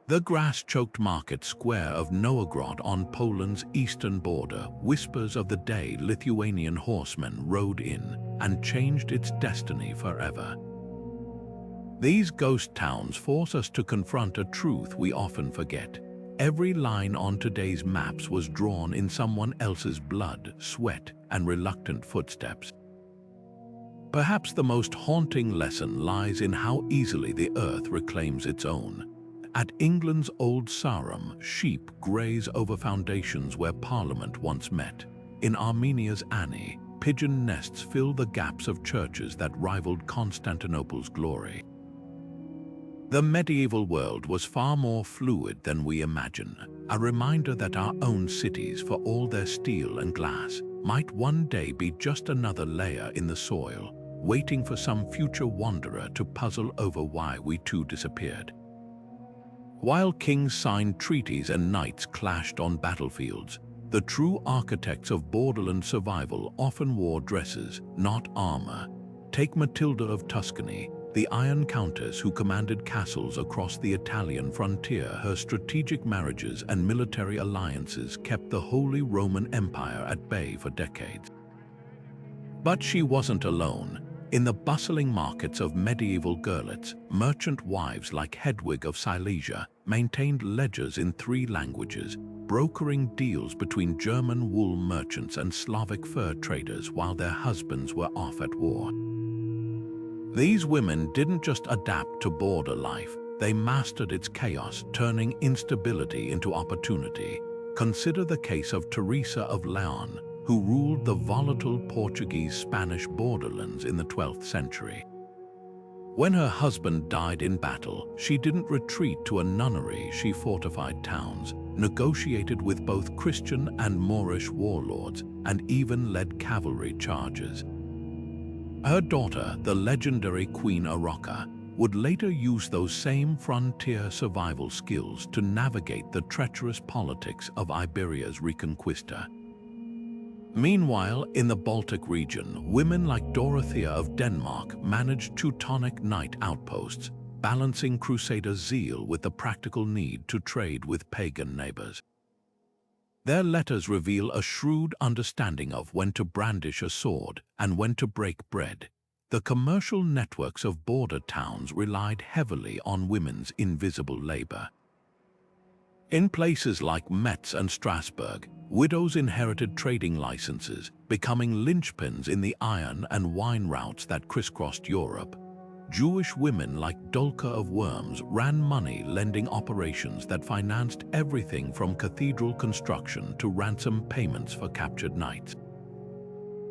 The grass-choked market square of Novigrad on Poland's eastern border whispers of the day Lithuanian horsemen rode in and changed its destiny forever. These ghost towns force us to confront a truth we often forget. Every line on today's maps was drawn in someone else's blood, sweat, and reluctant footsteps. Perhaps the most haunting lesson lies in how easily the earth reclaims its own. At England's Old Sarum, sheep graze over foundations where Parliament once met. In Armenia's Ani, pigeon nests fill the gaps of churches that rivaled Constantinople's glory. The medieval world was far more fluid than we imagine, a reminder that our own cities, for all their steel and glass, might one day be just another layer in the soil, waiting for some future wanderer to puzzle over why we too disappeared. While kings signed treaties and knights clashed on battlefields, the true architects of borderland survival often wore dresses, not armor. Take Matilda of Tuscany, the Iron Countess who commanded castles across the Italian frontier. Her strategic marriages and military alliances kept the Holy Roman Empire at bay for decades. But she wasn't alone. In the bustling markets of medieval Görlitz, merchant wives like Hedwig of Silesia maintained ledgers in 3 languages, brokering deals between German wool merchants and Slavic fur traders while their husbands were off at war. These women didn't just adapt to border life, they mastered its chaos, turning instability into opportunity. Consider the case of Teresa of Leon, who ruled the volatile Portuguese-Spanish borderlands in the 12th century. When her husband died in battle, she didn't retreat to a nunnery. She fortified towns, negotiated with both Christian and Moorish warlords, and even led cavalry charges. Her daughter, the legendary Queen Arauca, would later use those same frontier survival skills to navigate the treacherous politics of Iberia's Reconquista. Meanwhile, in the Baltic region, women like Dorothea of Denmark managed Teutonic knight outposts, balancing crusader zeal with the practical need to trade with pagan neighbors. Their letters reveal a shrewd understanding of when to brandish a sword and when to break bread. The commercial networks of border towns relied heavily on women's invisible labor. In places like Metz and Strasbourg, widows inherited trading licenses, becoming linchpins in the iron and wine routes that crisscrossed Europe. Jewish women like Dulca of Worms ran money-lending operations that financed everything from cathedral construction to ransom payments for captured knights.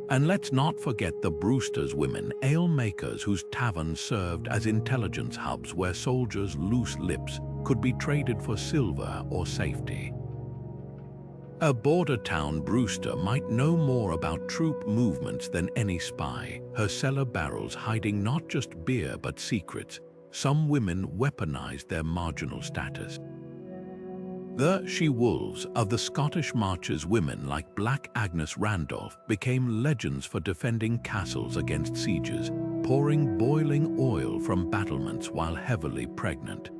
And let's not forget the Brewster's women, ale makers whose taverns served as intelligence hubs where soldiers' loose lips could be traded for silver or safety. A border town Brewster might know more about troop movements than any spy, her cellar barrels hiding not just beer but secrets. Some women weaponized their marginal status. The she-wolves of the Scottish Marches, women like Black Agnes Randolph, became legends for defending castles against sieges, pouring boiling oil from battlements while heavily pregnant.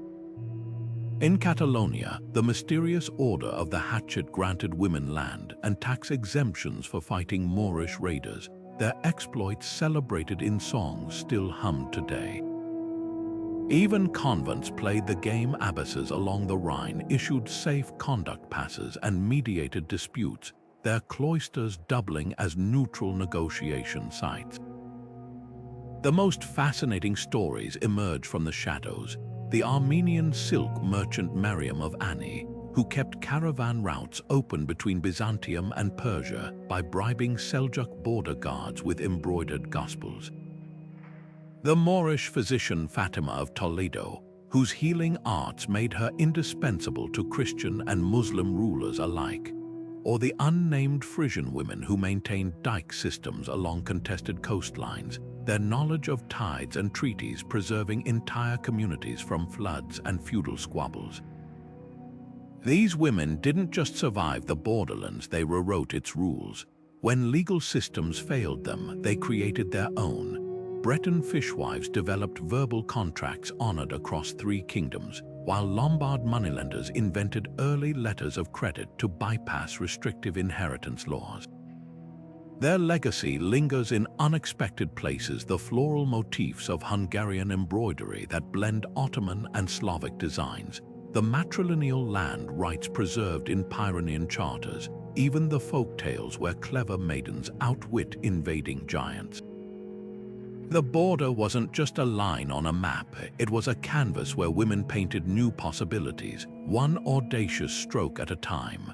In Catalonia, the mysterious Order of the Hatchet granted women land and tax exemptions for fighting Moorish raiders. Their exploits, celebrated in songs, still hummed today. Even convents played the game. Abbesses along the Rhine issued safe conduct passes and mediated disputes, their cloisters doubling as neutral negotiation sites. The most fascinating stories emerge from the shadows. The Armenian silk merchant Mariam of Ani, who kept caravan routes open between Byzantium and Persia by bribing Seljuk border guards with embroidered gospels. The Moorish physician Fatima of Toledo, whose healing arts made her indispensable to Christian and Muslim rulers alike. Or the unnamed Frisian women who maintained dike systems along contested coastlines, their knowledge of tides and treaties preserving entire communities from floods and feudal squabbles. These women didn't just survive the borderlands, they rewrote its rules. When legal systems failed them, they created their own. Breton fishwives developed verbal contracts honored across 3 kingdoms, while Lombard moneylenders invented early letters of credit to bypass restrictive inheritance laws. Their legacy lingers in unexpected places, the floral motifs of Hungarian embroidery that blend Ottoman and Slavic designs, the matrilineal land rights preserved in Pyrenean charters, even the folk tales where clever maidens outwit invading giants. The border wasn't just a line on a map, it was a canvas where women painted new possibilities, one audacious stroke at a time.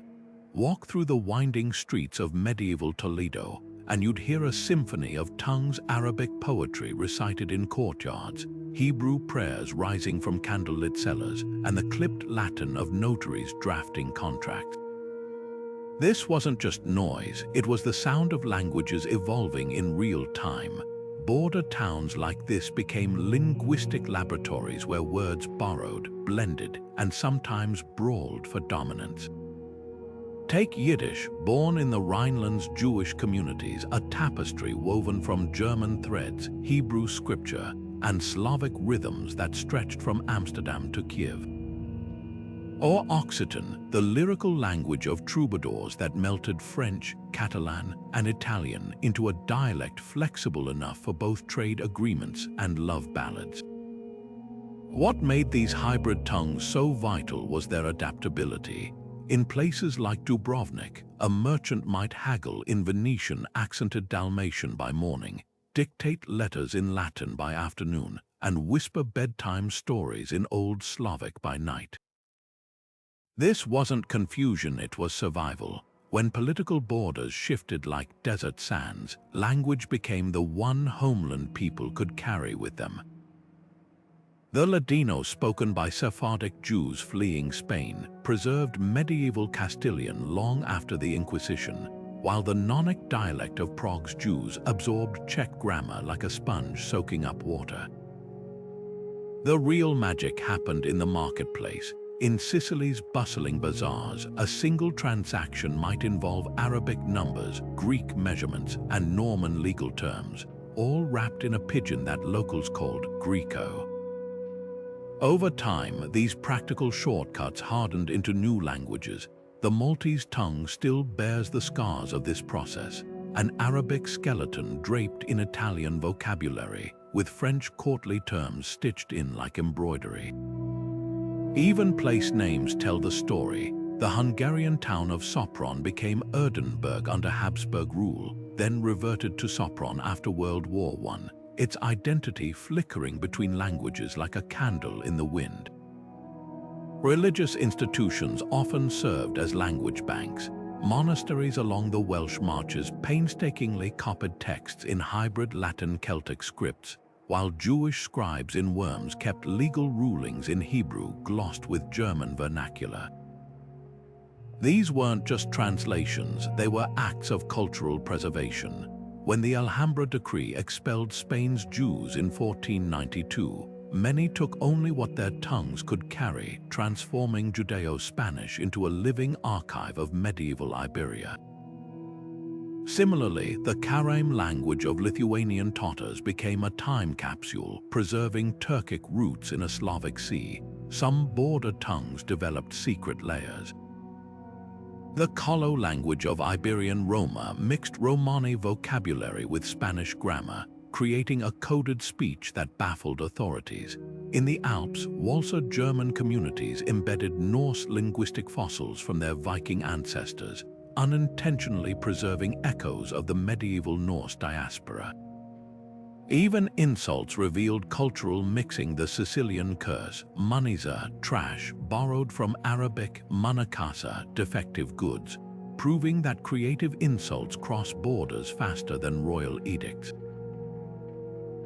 Walk through the winding streets of medieval Toledo, and you'd hear a symphony of tongues, Arabic poetry recited in courtyards, Hebrew prayers rising from candlelit cellars, and the clipped Latin of notaries drafting contracts. This wasn't just noise, it was the sound of languages evolving in real time. Border towns like this became linguistic laboratories where words borrowed, blended, and sometimes brawled for dominance. Take Yiddish, born in the Rhineland's Jewish communities, a tapestry woven from German threads, Hebrew scripture, and Slavic rhythms that stretched from Amsterdam to Kiev. Or Occitan, the lyrical language of troubadours that melted French, Catalan, and Italian into a dialect flexible enough for both trade agreements and love ballads. What made these hybrid tongues so vital was their adaptability. In places like Dubrovnik, a merchant might haggle in Venetian accented Dalmatian by morning, dictate letters in Latin by afternoon, and whisper bedtime stories in Old Slavic by night. This wasn't confusion, it was survival. When political borders shifted like desert sands, language became the one homeland people could carry with them. The Ladino, spoken by Sephardic Jews fleeing Spain, preserved medieval Castilian long after the Inquisition, while the Nonic dialect of Prague's Jews absorbed Czech grammar like a sponge soaking up water. The real magic happened in the marketplace. In Sicily's bustling bazaars, a single transaction might involve Arabic numbers, Greek measurements, and Norman legal terms, all wrapped in a pidgin that locals called Greco. Over time, these practical shortcuts hardened into new languages. The Maltese tongue still bears the scars of this process, an Arabic skeleton draped in Italian vocabulary, with French courtly terms stitched in like embroidery. Even place names tell the story. The Hungarian town of Sopron became Erdenberg under Habsburg rule, then reverted to Sopron after World War I, its identity flickering between languages like a candle in the wind. Religious institutions often served as language banks. Monasteries along the Welsh marches painstakingly copied texts in hybrid Latin-Celtic scripts, while Jewish scribes in Worms kept legal rulings in Hebrew glossed with German vernacular. These weren't just translations, they were acts of cultural preservation. When the Alhambra decree expelled Spain's Jews in 1492, many took only what their tongues could carry, transforming Judeo-Spanish into a living archive of medieval Iberia. Similarly, the Karaim language of Lithuanian Tatars became a time capsule, preserving Turkic roots in a Slavic sea. Some border tongues developed secret layers. The Kolo language of Iberian Roma mixed Romani vocabulary with Spanish grammar, creating a coded speech that baffled authorities. In the Alps, Walser German communities embedded Norse linguistic fossils from their Viking ancestors, unintentionally preserving echoes of the medieval Norse diaspora. Even insults revealed cultural mixing. The Sicilian curse, maniza, trash, borrowed from Arabic manakasa, defective goods, proving that creative insults cross borders faster than royal edicts.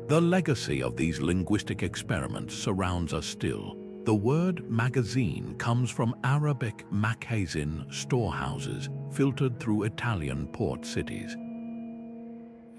The legacy of these linguistic experiments surrounds us still. The word magazine comes from Arabic makhazin, storehouses, filtered through Italian port cities.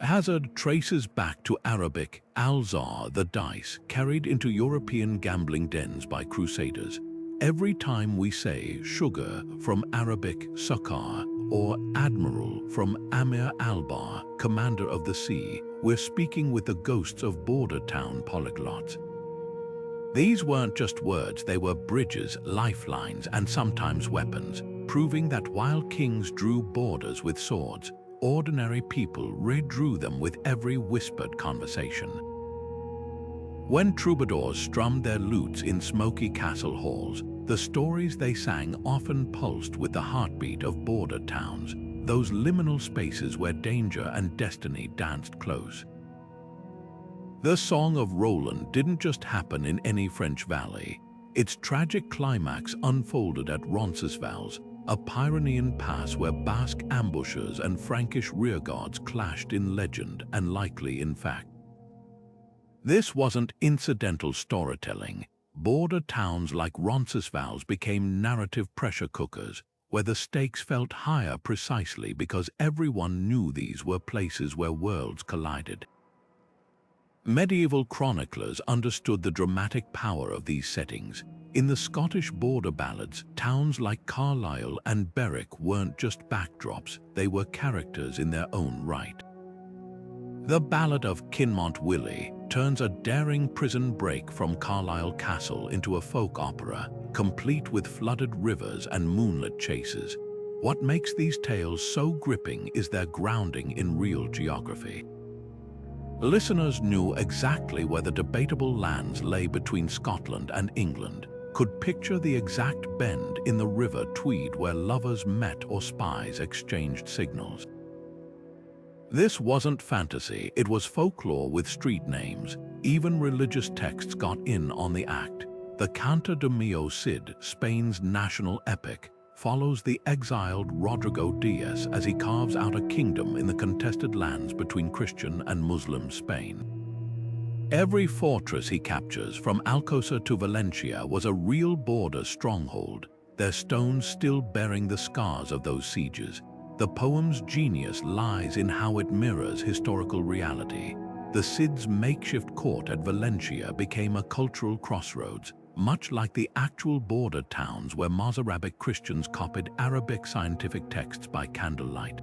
Hazard traces back to Arabic alzar, the dice, carried into European gambling dens by crusaders. Every time we say sugar from Arabic sakar or admiral from Amir Albar, commander of the sea, we're speaking with the ghosts of border town polyglots. These weren't just words, they were bridges, lifelines, and sometimes weapons, proving that while kings drew borders with swords, ordinary people redrew them with every whispered conversation. When troubadours strummed their lutes in smoky castle halls, the stories they sang often pulsed with the heartbeat of border towns, those liminal spaces where danger and destiny danced close. The Song of Roland didn't just happen in any French valley. Its tragic climax unfolded at Roncesvalles, a Pyrenean pass where Basque ambushers and Frankish rearguards clashed in legend and likely in fact. This wasn't incidental storytelling. Border towns like Roncesvalles became narrative pressure cookers, where the stakes felt higher precisely because everyone knew these were places where worlds collided. Medieval chroniclers understood the dramatic power of these settings. In the Scottish border ballads, towns like Carlisle and Berwick weren't just backdrops, they were characters in their own right. The Ballad of Kinmont Willie turns a daring prison break from Carlisle Castle into a folk opera, complete with flooded rivers and moonlit chases. What makes these tales so gripping is their grounding in real geography. Listeners knew exactly where the debatable lands lay between Scotland and England, could picture the exact bend in the river Tweed where lovers met or spies exchanged signals. This wasn't fantasy, it was folklore with street names. Even religious texts got in on the act. The Canta de Mio Cid, Spain's national epic, follows the exiled Rodrigo Diaz as he carves out a kingdom in the contested lands between Christian and Muslim Spain. Every fortress he captures, from Alcosur to Valencia, was a real border stronghold, their stones still bearing the scars of those sieges. The poem's genius lies in how it mirrors historical reality. The Cid's makeshift court at Valencia became a cultural crossroads, much like the actual border towns where Mozarabic Christians copied Arabic scientific texts by candlelight.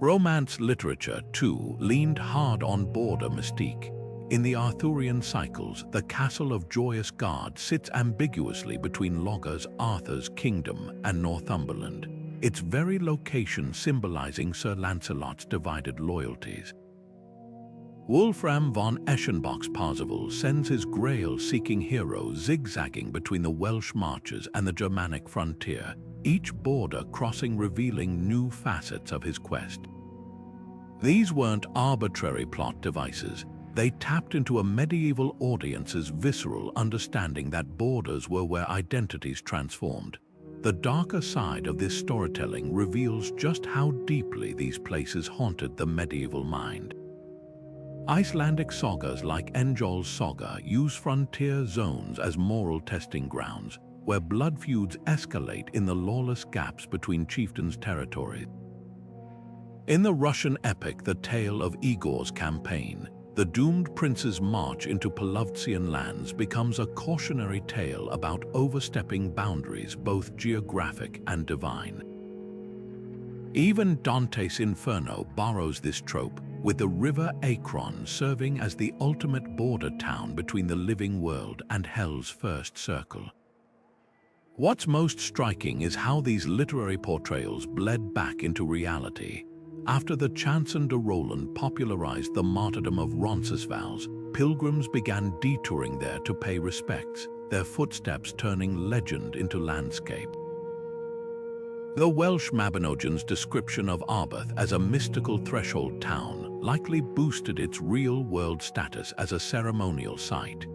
Romance literature, too, leaned hard on border mystique. In the Arthurian cycles, the castle of Joyous Gard sits ambiguously between Logar's Arthur's kingdom and Northumberland, its very location symbolizing Sir Lancelot's divided loyalties. Wolfram von Eschenbach's Parzival sends his grail-seeking hero zigzagging between the Welsh marches and the Germanic frontier, each border crossing revealing new facets of his quest. These weren't arbitrary plot devices. They tapped into a medieval audience's visceral understanding that borders were where identities transformed. The darker side of this storytelling reveals just how deeply these places haunted the medieval mind. Icelandic sagas like Enjol's saga use frontier zones as moral testing grounds, where blood feuds escalate in the lawless gaps between chieftains' territories. In the Russian epic The Tale of Igor's Campaign, the doomed prince's march into Polovtsian lands becomes a cautionary tale about overstepping boundaries, both geographic and divine. Even Dante's Inferno borrows this trope, with the river Akron serving as the ultimate border town between the living world and Hell's first circle. What's most striking is how these literary portrayals bled back into reality. After the Chanson de Roland popularized the martyrdom of Roncesvalles, pilgrims began detouring there to pay respects, their footsteps turning legend into landscape. The Welsh Mabinogian's description of Arbeth as a mystical threshold town likely boosted its real-world status as a ceremonial site.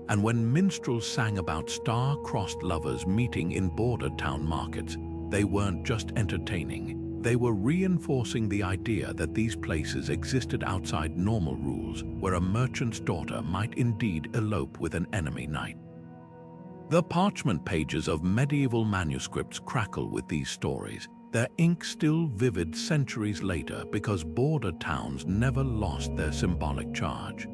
And when minstrels sang about star-crossed lovers meeting in border town markets, they weren't just entertaining, they were reinforcing the idea that these places existed outside normal rules, where a merchant's daughter might indeed elope with an enemy knight. The parchment pages of medieval manuscripts crackle with these stories, their ink still vivid centuries later because border towns never lost their symbolic charge.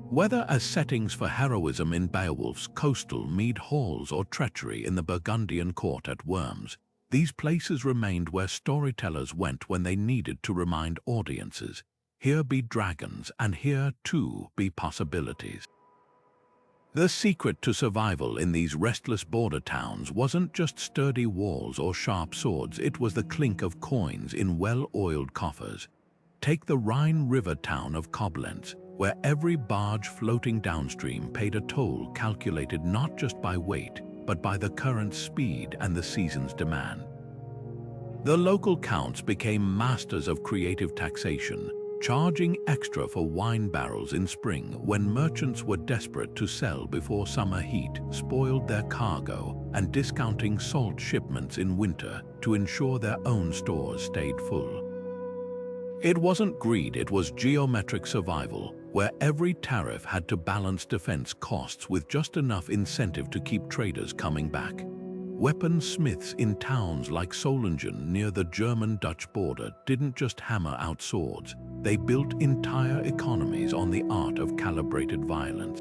Whether as settings for heroism in Beowulf's coastal Mead halls or treachery in the Burgundian court at Worms, these places remained where storytellers went when they needed to remind audiences, here be dragons and here too be possibilities. The secret to survival in these restless border towns wasn't just sturdy walls or sharp swords, it was the clink of coins in well-oiled coffers. Take the Rhine River town of Koblenz, where every barge floating downstream paid a toll calculated not just by weight, but by the current's speed and the season's demand. The local counts became masters of creative taxation, charging extra for wine barrels in spring when merchants were desperate to sell before summer heat spoiled their cargo, and discounting salt shipments in winter to ensure their own stores stayed full. It wasn't greed, it was geometric survival, where every tariff had to balance defense costs with just enough incentive to keep traders coming back. Weaponsmiths in towns like Solingen near the German-Dutch border didn't just hammer out swords, they built entire economies on the art of calibrated violence.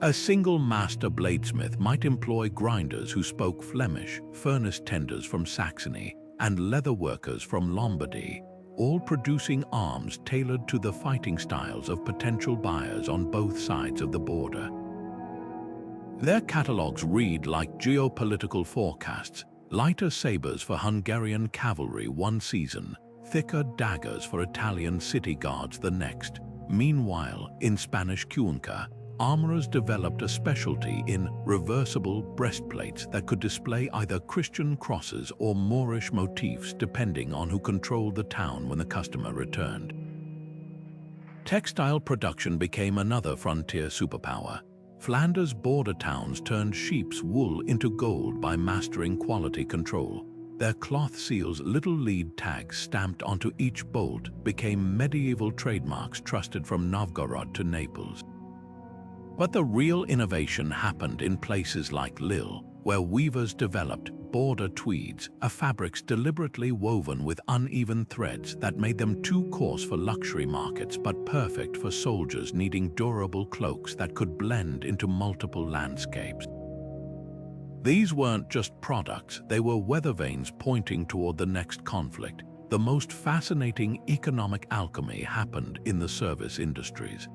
A single master bladesmith might employ grinders who spoke Flemish, furnace tenders from Saxony, and leather workers from Lombardy, all producing arms tailored to the fighting styles of potential buyers on both sides of the border. Their catalogues read like geopolitical forecasts: lighter sabers for Hungarian cavalry one season, thicker daggers for Italian city guards the next. Meanwhile, in Spanish Cuenca, armorers developed a specialty in reversible breastplates that could display either Christian crosses or Moorish motifs depending on who controlled the town when the customer returned. Textile production became another frontier superpower. Flanders border towns turned sheep's wool into gold by mastering quality control. Their cloth seals' little lead tags stamped onto each bolt became medieval trademarks trusted from Novgorod to Naples. But the real innovation happened in places like Lille, where weavers developed border tweeds, a fabrics deliberately woven with uneven threads that made them too coarse for luxury markets but perfect for soldiers needing durable cloaks that could blend into multiple landscapes. These weren't just products, they were weather vanes pointing toward the next conflict. The most fascinating economic alchemy happened in the service industries.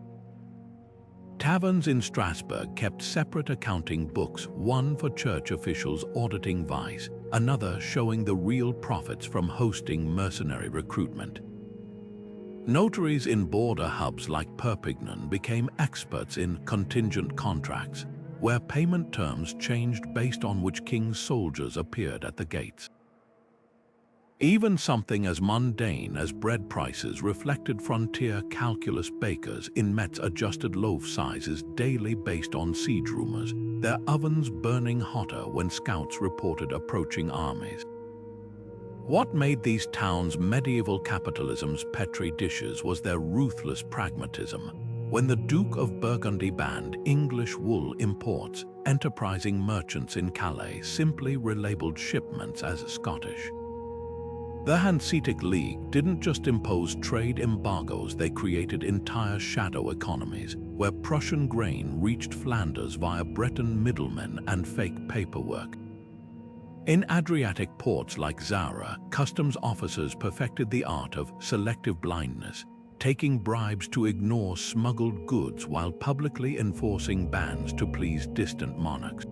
Taverns in Strasbourg kept separate accounting books, one for church officials auditing vice, another showing the real profits from hosting mercenary recruitment. Notaries in border hubs like Perpignan became experts in contingent contracts, where payment terms changed based on which king's soldiers appeared at the gates. Even something as mundane as bread prices reflected frontier calculus bakers in Metz adjusted loaf sizes daily based on siege rumors, their ovens burning hotter when scouts reported approaching armies. What made these towns medieval capitalism's petri dishes was their ruthless pragmatism. When the Duke of Burgundy banned English wool imports, enterprising merchants in Calais simply relabeled shipments as Scottish. The Hanseatic League didn't just impose trade embargoes, they created entire shadow economies, where Prussian grain reached Flanders via Breton middlemen and fake paperwork. In Adriatic ports like Zara, customs officers perfected the art of selective blindness, taking bribes to ignore smuggled goods while publicly enforcing bans to please distant monarchs.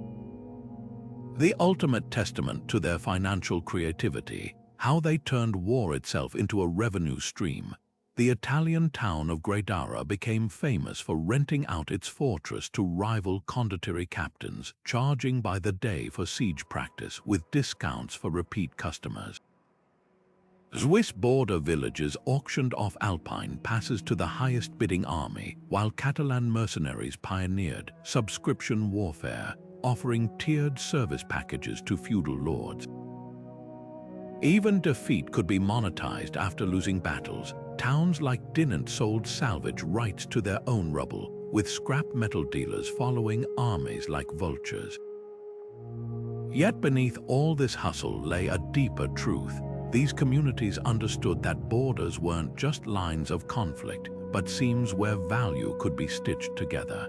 The ultimate testament to their financial creativity, how they turned war itself into a revenue stream, the Italian town of Gradara became famous for renting out its fortress to rival condottieri captains, charging by the day for siege practice with discounts for repeat customers. Swiss border villages auctioned off Alpine passes to the highest bidding army, while Catalan mercenaries pioneered subscription warfare, offering tiered service packages to feudal lords. Even defeat could be monetized after losing battles. Towns like Dinant sold salvage rights to their own rubble, with scrap metal dealers following armies like vultures. Yet beneath all this hustle lay a deeper truth. These communities understood that borders weren't just lines of conflict, but seams where value could be stitched together.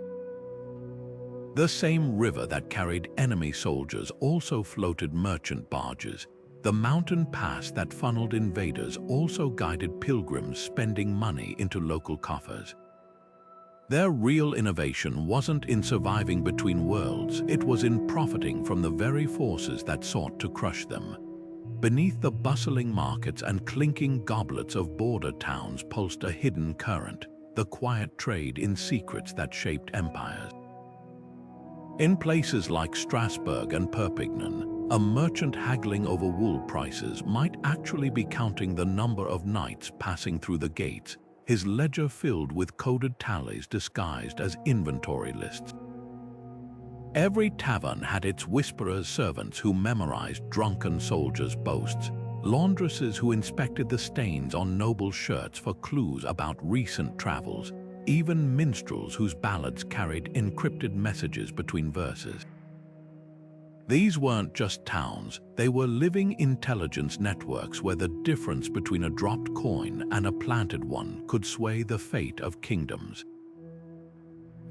The same river that carried enemy soldiers also floated merchant barges. The mountain pass that funneled invaders also guided pilgrims spending money into local coffers. Their real innovation wasn't in surviving between worlds, it was in profiting from the very forces that sought to crush them. Beneath the bustling markets and clinking goblets of border towns pulsed a hidden current, the quiet trade in secrets that shaped empires. In places like Strasbourg and Perpignan, a merchant haggling over wool prices might actually be counting the number of knights passing through the gates, his ledger filled with coded tallies disguised as inventory lists. Every tavern had its whisperers' servants who memorized drunken soldiers' boasts, laundresses who inspected the stains on noble shirts for clues about recent travels, even minstrels whose ballads carried encrypted messages between verses. These weren't just towns, they were living intelligence networks where the difference between a dropped coin and a planted one could sway the fate of kingdoms.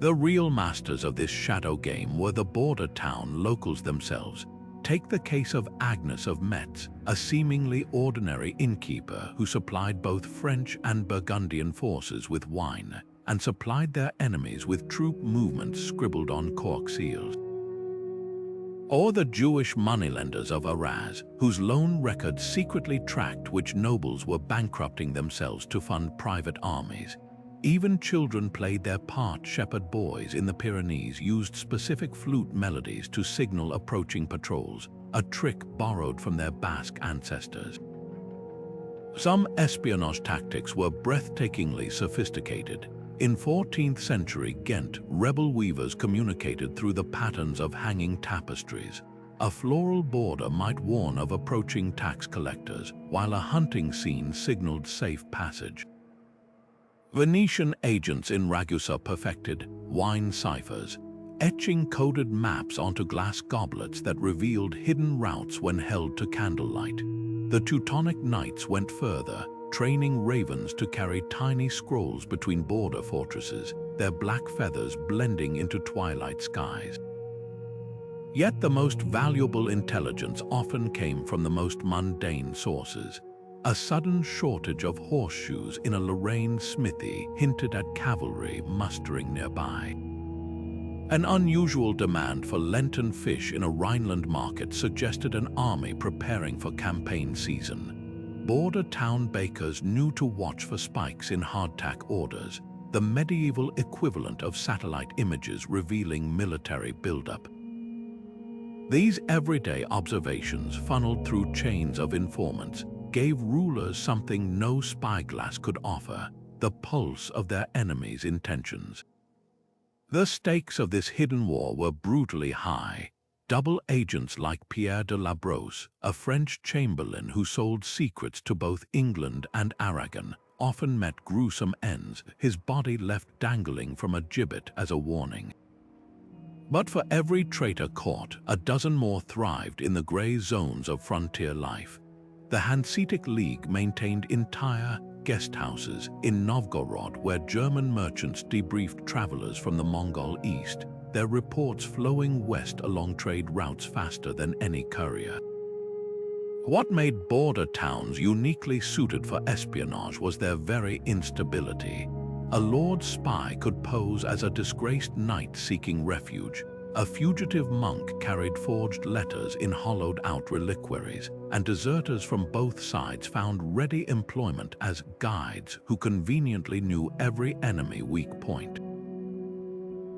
The real masters of this shadow game were the border town locals themselves. Take the case of Agnes of Metz, a seemingly ordinary innkeeper who supplied both French and Burgundian forces with wine and supplied their enemies with troop movements scribbled on cork seals. Or the Jewish moneylenders of Arras, whose loan records secretly tracked which nobles were bankrupting themselves to fund private armies. Even children played their part. Shepherd boys in the Pyrenees used specific flute melodies to signal approaching patrols, a trick borrowed from their Basque ancestors. Some espionage tactics were breathtakingly sophisticated. In 14th century Ghent, rebel weavers communicated through the patterns of hanging tapestries. A floral border might warn of approaching tax collectors, while a hunting scene signaled safe passage. Venetian agents in Ragusa perfected wine ciphers, etching coded maps onto glass goblets that revealed hidden routes when held to candlelight. The Teutonic Knights went further, training ravens to carry tiny scrolls between border fortresses, their black feathers blending into twilight skies. Yet the most valuable intelligence often came from the most mundane sources. A sudden shortage of horseshoes in a Lorraine smithy hinted at cavalry mustering nearby. An unusual demand for Lenten fish in a Rhineland market suggested an army preparing for campaign season. Border town bakers knew to watch for spikes in hardtack orders, the medieval equivalent of satellite images revealing military buildup. These everyday observations funneled through chains of informants, gave rulers something no spyglass could offer: the pulse of their enemies' intentions. The stakes of this hidden war were brutally high. Double agents like Pierre de la Brosse, a French chamberlain who sold secrets to both England and Aragon, often met gruesome ends, his body left dangling from a gibbet as a warning. But for every traitor caught, a dozen more thrived in the grey zones of frontier life. The Hanseatic League maintained entire guest houses in Novgorod where German merchants debriefed travelers from the Mongol East, their reports flowing west along trade routes faster than any courier. What made border towns uniquely suited for espionage was their very instability. A lord spy could pose as a disgraced knight seeking refuge. A fugitive monk carried forged letters in hollowed-out reliquaries, and deserters from both sides found ready employment as guides who conveniently knew every enemy weak point.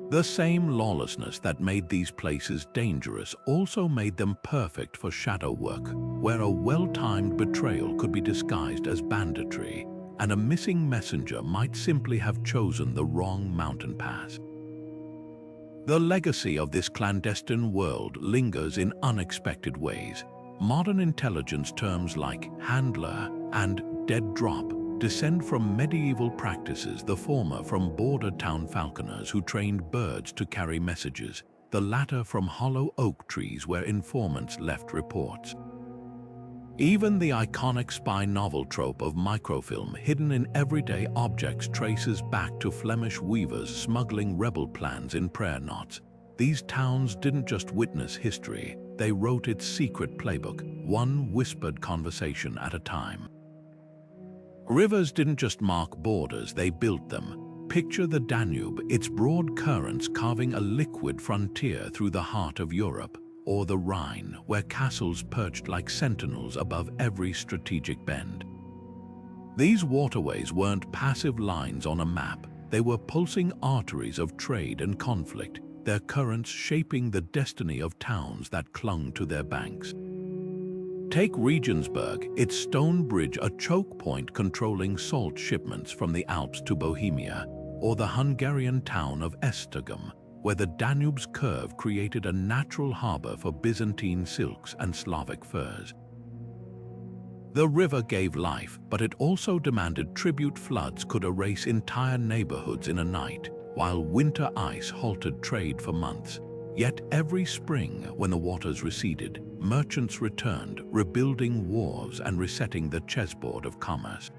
The same lawlessness that made these places dangerous also made them perfect for shadow work, where a well-timed betrayal could be disguised as banditry, and a missing messenger might simply have chosen the wrong mountain pass. The legacy of this clandestine world lingers in unexpected ways. Modern intelligence terms like handler and dead drop descend from medieval practices, the former from border town falconers who trained birds to carry messages, the latter from hollow oak trees where informants left reports. Even the iconic spy novel trope of microfilm hidden in everyday objects traces back to Flemish weavers smuggling rebel plans in prayer knots. These towns didn't just witness history, they wrote its secret playbook, one whispered conversation at a time. Rivers didn't just mark borders, they built them. Picture the Danube, its broad currents carving a liquid frontier through the heart of Europe, or the Rhine, where castles perched like sentinels above every strategic bend. These waterways weren't passive lines on a map, they were pulsing arteries of trade and conflict, their currents shaping the destiny of towns that clung to their banks. Take Regensburg, its stone bridge a choke point controlling salt shipments from the Alps to Bohemia, or the Hungarian town of Esztergom, where the Danube's curve created a natural harbor for Byzantine silks and Slavic furs. The river gave life, but it also demanded tribute. Floods could erase entire neighborhoods in a night, while winter ice halted trade for months. Yet every spring, when the waters receded, merchants returned, rebuilding wharves and resetting the chessboard of commerce.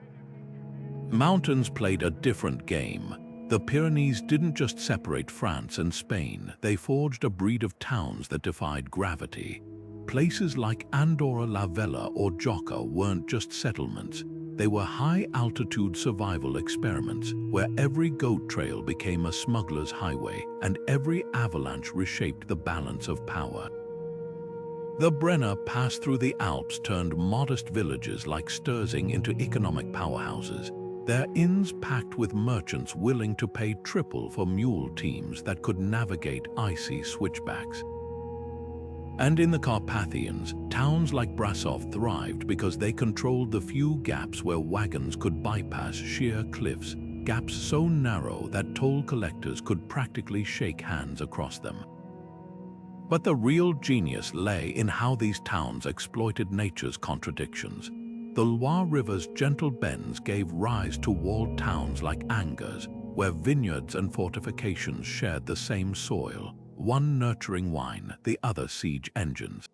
Mountains played a different game. The Pyrenees didn't just separate France and Spain, they forged a breed of towns that defied gravity. Places like Andorra la Vella or Jocca weren't just settlements, they were high-altitude survival experiments where every goat trail became a smuggler's highway and every avalanche reshaped the balance of power. The Brenner passed through the Alps turned modest villages like Sturzing into economic powerhouses, their inns packed with merchants willing to pay triple for mule teams that could navigate icy switchbacks. And in the Carpathians, towns like Brasov thrived because they controlled the few gaps where wagons could bypass sheer cliffs, gaps so narrow that toll collectors could practically shake hands across them. But the real genius lay in how these towns exploited nature's contradictions. The Loire River's gentle bends gave rise to walled towns like Angers, where vineyards and fortifications shared the same soil, one nurturing wine, the other siege engines.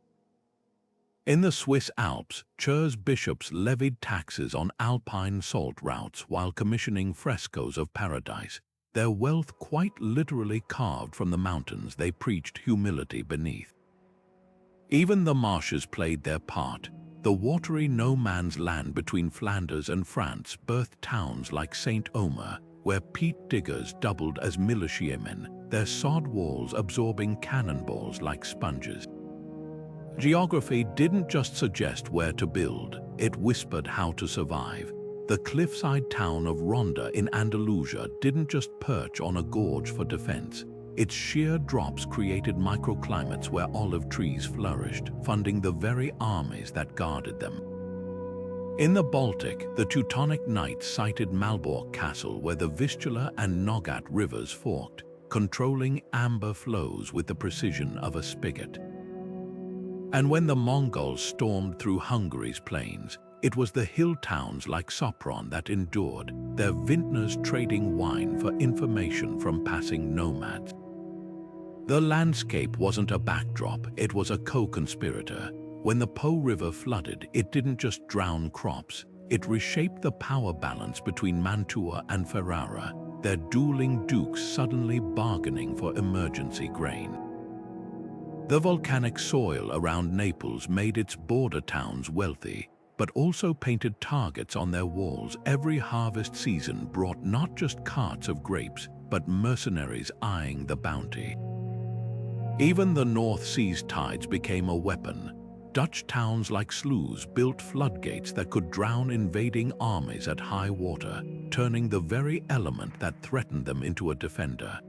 In the Swiss Alps, Chur's bishops levied taxes on alpine salt routes while commissioning frescoes of paradise, their wealth quite literally carved from the mountains they preached humility beneath. Even the marshes played their part. The watery no-man's land between Flanders and France birthed towns like Saint-Omer, where peat diggers doubled as militiamen, their sod walls absorbing cannonballs like sponges. Geography didn't just suggest where to build, it whispered how to survive. The cliffside town of Ronda in Andalusia didn't just perch on a gorge for defense. Its sheer drops created microclimates where olive trees flourished, funding the very armies that guarded them. In the Baltic, the Teutonic Knights sighted Malbork Castle where the Vistula and Nogat rivers forked, controlling amber flows with the precision of a spigot. And when the Mongols stormed through Hungary's plains, it was the hill towns like Sopron that endured, their vintners trading wine for information from passing nomads. The landscape wasn't a backdrop, it was a co-conspirator. When the Po River flooded, it didn't just drown crops, it reshaped the power balance between Mantua and Ferrara, their dueling dukes suddenly bargaining for emergency grain. The volcanic soil around Naples made its border towns wealthy, but also painted targets on their walls. Every harvest season brought not just carts of grapes, but mercenaries eyeing the bounty. Even the North Sea's tides became a weapon. Dutch towns like Sluis built floodgates that could drown invading armies at high water, turning the very element that threatened them into a defender.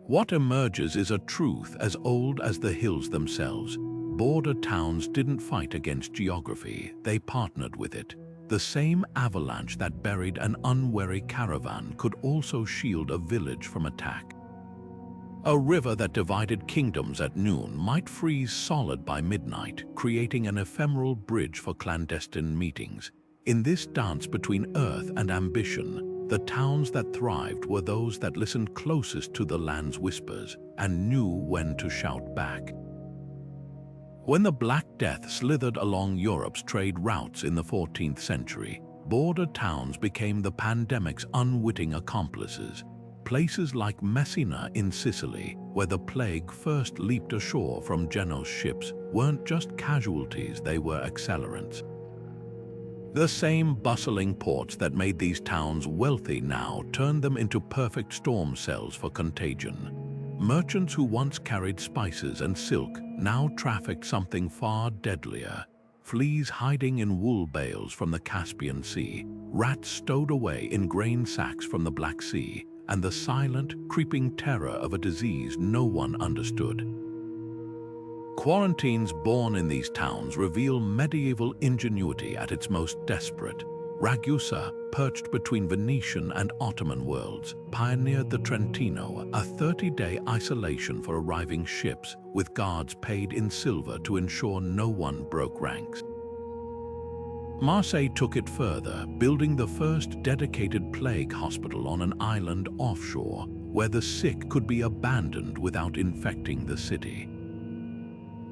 What emerges is a truth as old as the hills themselves. Border towns didn't fight against geography, they partnered with it. The same avalanche that buried an unwary caravan could also shield a village from attack. A river that divided kingdoms at noon might freeze solid by midnight, creating an ephemeral bridge for clandestine meetings. In this dance between earth and ambition, the towns that thrived were those that listened closest to the land's whispers and knew when to shout back. When the Black Death slithered along Europe's trade routes in the 14th century, border towns became the pandemic's unwitting accomplices. Places like Messina in Sicily, where the plague first leaped ashore from Genoa's ships, weren't just casualties, they were accelerants. The same bustling ports that made these towns wealthy now turned them into perfect storm cells for contagion. Merchants who once carried spices and silk now trafficked something far deadlier. Fleas hiding in wool bales from the Caspian Sea, rats stowed away in grain sacks from the Black Sea, and the silent, creeping terror of a disease no one understood. Quarantines born in these towns reveal medieval ingenuity at its most desperate. Ragusa, perched between Venetian and Ottoman worlds, pioneered the Trentino, a 30-day isolation for arriving ships, with guards paid in silver to ensure no one broke ranks. Marseille took it further, building the first dedicated plague hospital on an island offshore, where the sick could be abandoned without infecting the city.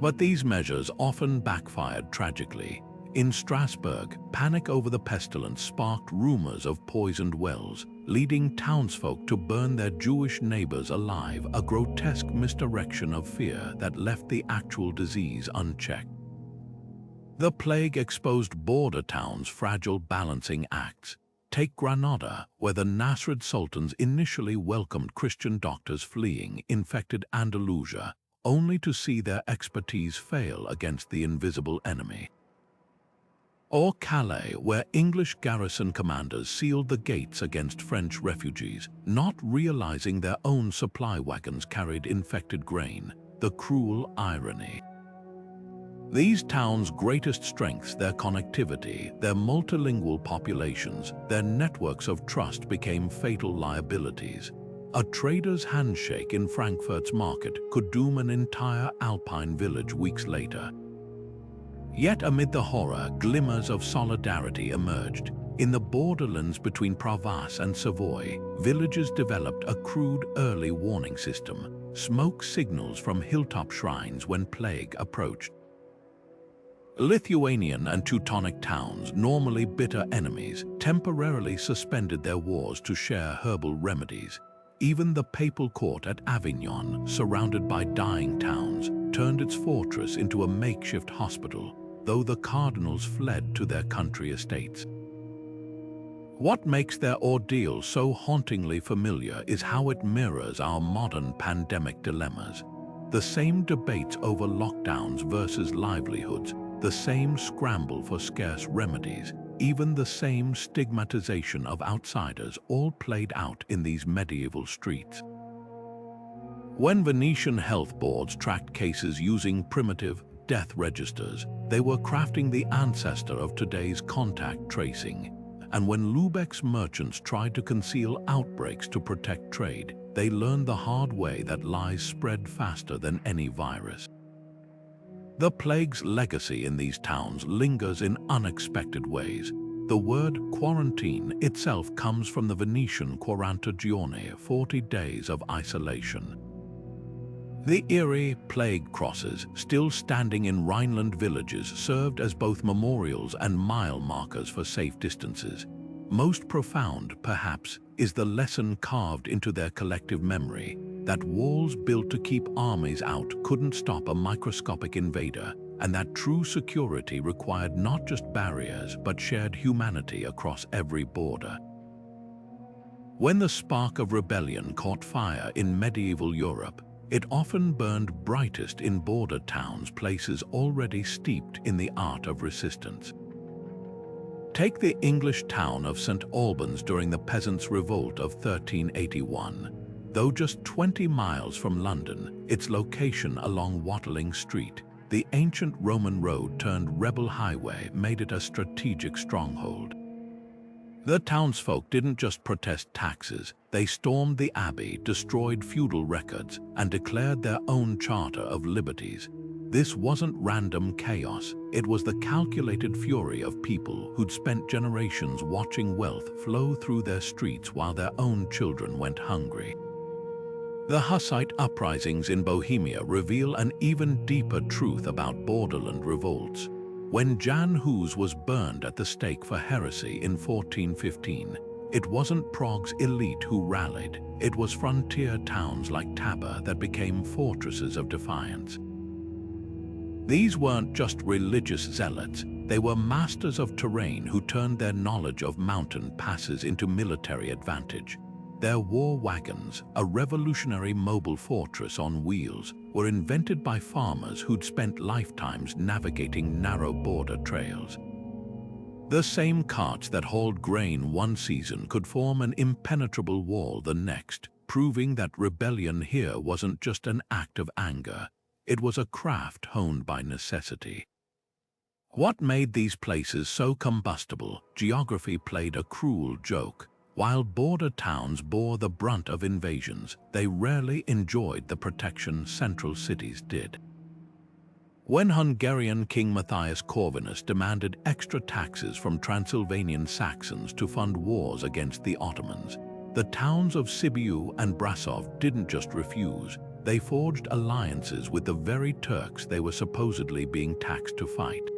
But these measures often backfired tragically. In Strasbourg, panic over the pestilence sparked rumors of poisoned wells, leading townsfolk to burn their Jewish neighbors alive, a grotesque misdirection of fear that left the actual disease unchecked. The plague exposed border towns' fragile balancing acts. Take Granada, where the Nasrid sultans initially welcomed Christian doctors fleeing infected Andalusia, only to see their expertise fail against the invisible enemy. Or Calais, where English garrison commanders sealed the gates against French refugees, not realizing their own supply wagons carried infected grain. The cruel irony. These towns' greatest strengths, their connectivity, their multilingual populations, their networks of trust became fatal liabilities. A trader's handshake in Frankfurt's market could doom an entire Alpine village weeks later. Yet amid the horror, glimmers of solidarity emerged. In the borderlands between Provence and Savoy, villages developed a crude early warning system, smoke signals from hilltop shrines when plague approached. Lithuanian and Teutonic towns, normally bitter enemies, temporarily suspended their wars to share herbal remedies. Even the papal court at Avignon, surrounded by dying towns, turned its fortress into a makeshift hospital, though the cardinals fled to their country estates. What makes their ordeal so hauntingly familiar is how it mirrors our modern pandemic dilemmas. The same debates over lockdowns versus livelihoods, the same scramble for scarce remedies, even the same stigmatization of outsiders, all played out in these medieval streets. When Venetian health boards tracked cases using primitive, death registers, they were crafting the ancestor of today's contact tracing. And when Lübeck's merchants tried to conceal outbreaks to protect trade, they learned the hard way that lies spread faster than any virus. The plague's legacy in these towns lingers in unexpected ways. The word quarantine itself comes from the Venetian quaranta giorni, 40 days of isolation. The eerie plague crosses, still standing in Rhineland villages, served as both memorials and mile markers for safe distances. Most profound, perhaps, is the lesson carved into their collective memory that walls built to keep armies out couldn't stop a microscopic invader, and that true security required not just barriers but shared humanity across every border. When the spark of rebellion caught fire in medieval Europe, it often burned brightest in border towns, places already steeped in the art of resistance. Take the English town of St. Albans during the Peasants' Revolt of 1381. Though just 20 miles from London, its location along Watling Street, the ancient Roman road turned rebel highway, made it a strategic stronghold. The townsfolk didn't just protest taxes, they stormed the abbey, destroyed feudal records, and declared their own charter of liberties. This wasn't random chaos, it was the calculated fury of people who'd spent generations watching wealth flow through their streets while their own children went hungry. The Hussite uprisings in Bohemia reveal an even deeper truth about borderland revolts. When Jan Hus was burned at the stake for heresy in 1415, it wasn't Prague's elite who rallied, it was frontier towns like Taba that became fortresses of defiance. These weren't just religious zealots, they were masters of terrain who turned their knowledge of mountain passes into military advantage. Their war wagons, a revolutionary mobile fortress on wheels, were invented by farmers who'd spent lifetimes navigating narrow border trails. The same carts that hauled grain one season could form an impenetrable wall the next, proving that rebellion here wasn't just an act of anger, it was a craft honed by necessity. What made these places so combustible? Geography played a cruel joke. While border towns bore the brunt of invasions, they rarely enjoyed the protection central cities did. When Hungarian King Matthias Corvinus demanded extra taxes from Transylvanian Saxons to fund wars against the Ottomans, the towns of Sibiu and Brasov didn't just refuse, they forged alliances with the very Turks they were supposedly being taxed to fight.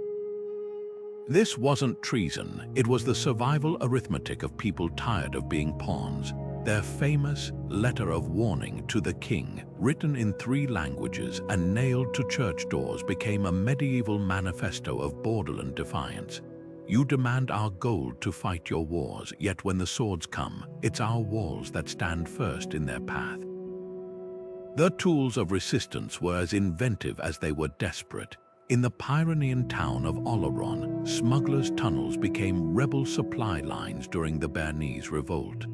This wasn't treason, it was the survival arithmetic of people tired of being pawns. Their famous letter of warning to the king, written in 3 languages and nailed to church doors, became a medieval manifesto of borderland defiance. You demand our gold to fight your wars, yet when the swords come, it's our walls that stand first in their path. The tools of resistance were as inventive as they were desperate. In the Pyrenean town of Oloron, smugglers' tunnels became rebel supply lines during the Bernese Revolt.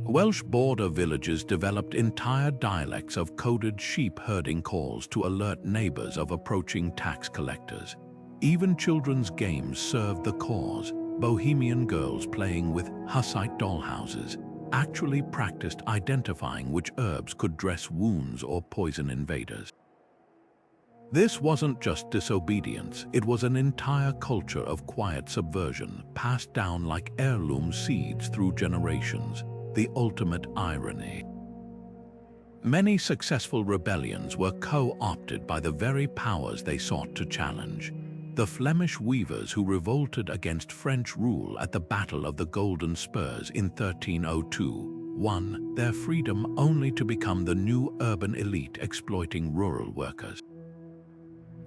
Welsh border villages developed entire dialects of coded sheep-herding calls to alert neighbors of approaching tax collectors. Even children's games served the cause. Bohemian girls playing with Hussite dollhouses actually practiced identifying which herbs could dress wounds or poison invaders. This wasn't just disobedience, it was an entire culture of quiet subversion, passed down like heirloom seeds through generations, the ultimate irony. Many successful rebellions were co-opted by the very powers they sought to challenge. The Flemish weavers who revolted against French rule at the Battle of the Golden Spurs in 1302 won their freedom only to become the new urban elite exploiting rural workers.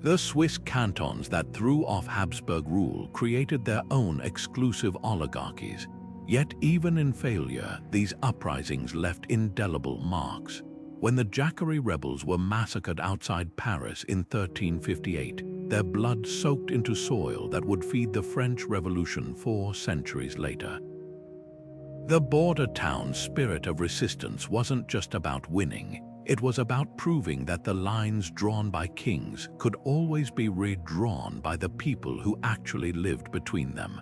The Swiss cantons that threw off Habsburg rule created their own exclusive oligarchies. Yet even in failure, these uprisings left indelible marks. When the Jacquerie rebels were massacred outside Paris in 1358, their blood soaked into soil that would feed the French Revolution 4 centuries later. The border town's spirit of resistance wasn't just about winning, It was about proving that the lines drawn by kings could always be redrawn by the people who actually lived between them.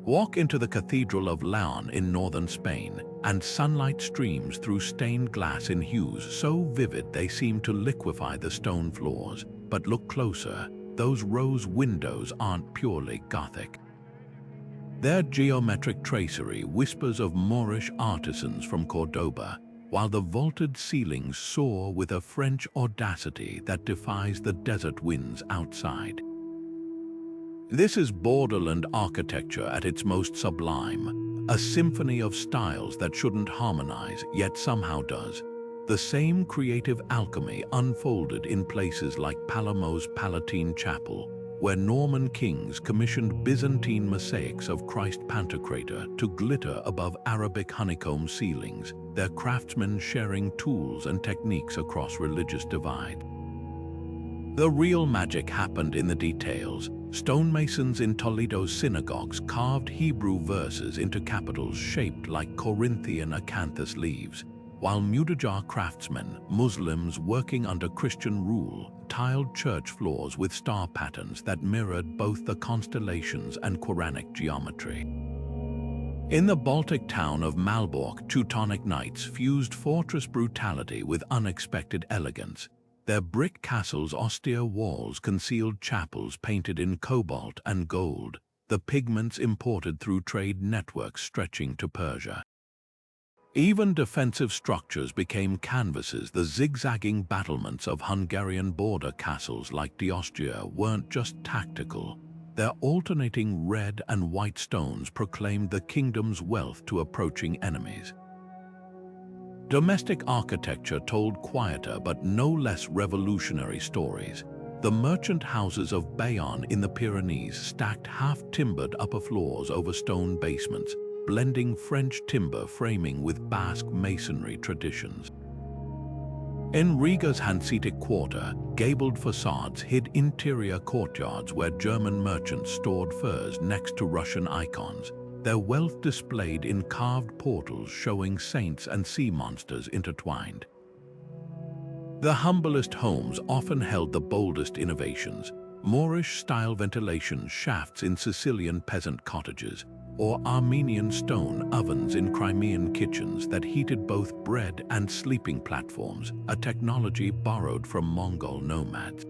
Walk into the Cathedral of Leon in northern Spain, and sunlight streams through stained glass in hues so vivid they seem to liquefy the stone floors. But look closer, those rose windows aren't purely Gothic. Their geometric tracery whispers of Moorish artisans from Cordoba, while the vaulted ceilings soar with a French audacity that defies the desert winds outside. This is borderland architecture at its most sublime, a symphony of styles that shouldn't harmonize, yet somehow does. The same creative alchemy unfolded in places like Palermo's Palatine Chapel, where Norman kings commissioned Byzantine mosaics of Christ Pantocrator to glitter above Arabic honeycomb ceilings, their craftsmen sharing tools and techniques across religious divide. The real magic happened in the details. Stonemasons in Toledo's synagogues carved Hebrew verses into capitals shaped like Corinthian acanthus leaves, while Mudajar craftsmen, Muslims working under Christian rule, tiled church floors with star patterns that mirrored both the constellations and Quranic geometry. In the Baltic town of Malbork, Teutonic knights fused fortress brutality with unexpected elegance. Their brick castles' austere walls concealed chapels painted in cobalt and gold, the pigments imported through trade networks stretching to Persia. Even defensive structures became canvases. The zigzagging battlements of Hungarian border castles like Diostria weren't just tactical. Their alternating red and white stones proclaimed the kingdom's wealth to approaching enemies. Domestic architecture told quieter but no less revolutionary stories. The merchant houses of Bayonne in the Pyrenees stacked half-timbered upper floors over stone basements, blending French timber framing with Basque masonry traditions. In Riga's Hanseatic Quarter, gabled facades hid interior courtyards where German merchants stored furs next to Russian icons, their wealth displayed in carved portals showing saints and sea monsters intertwined. The humblest homes often held the boldest innovations, Moorish-style ventilation shafts in Sicilian peasant cottages, or Armenian stone ovens in Crimean kitchens that heated both bread and sleeping platforms, a technology borrowed from Mongol nomads.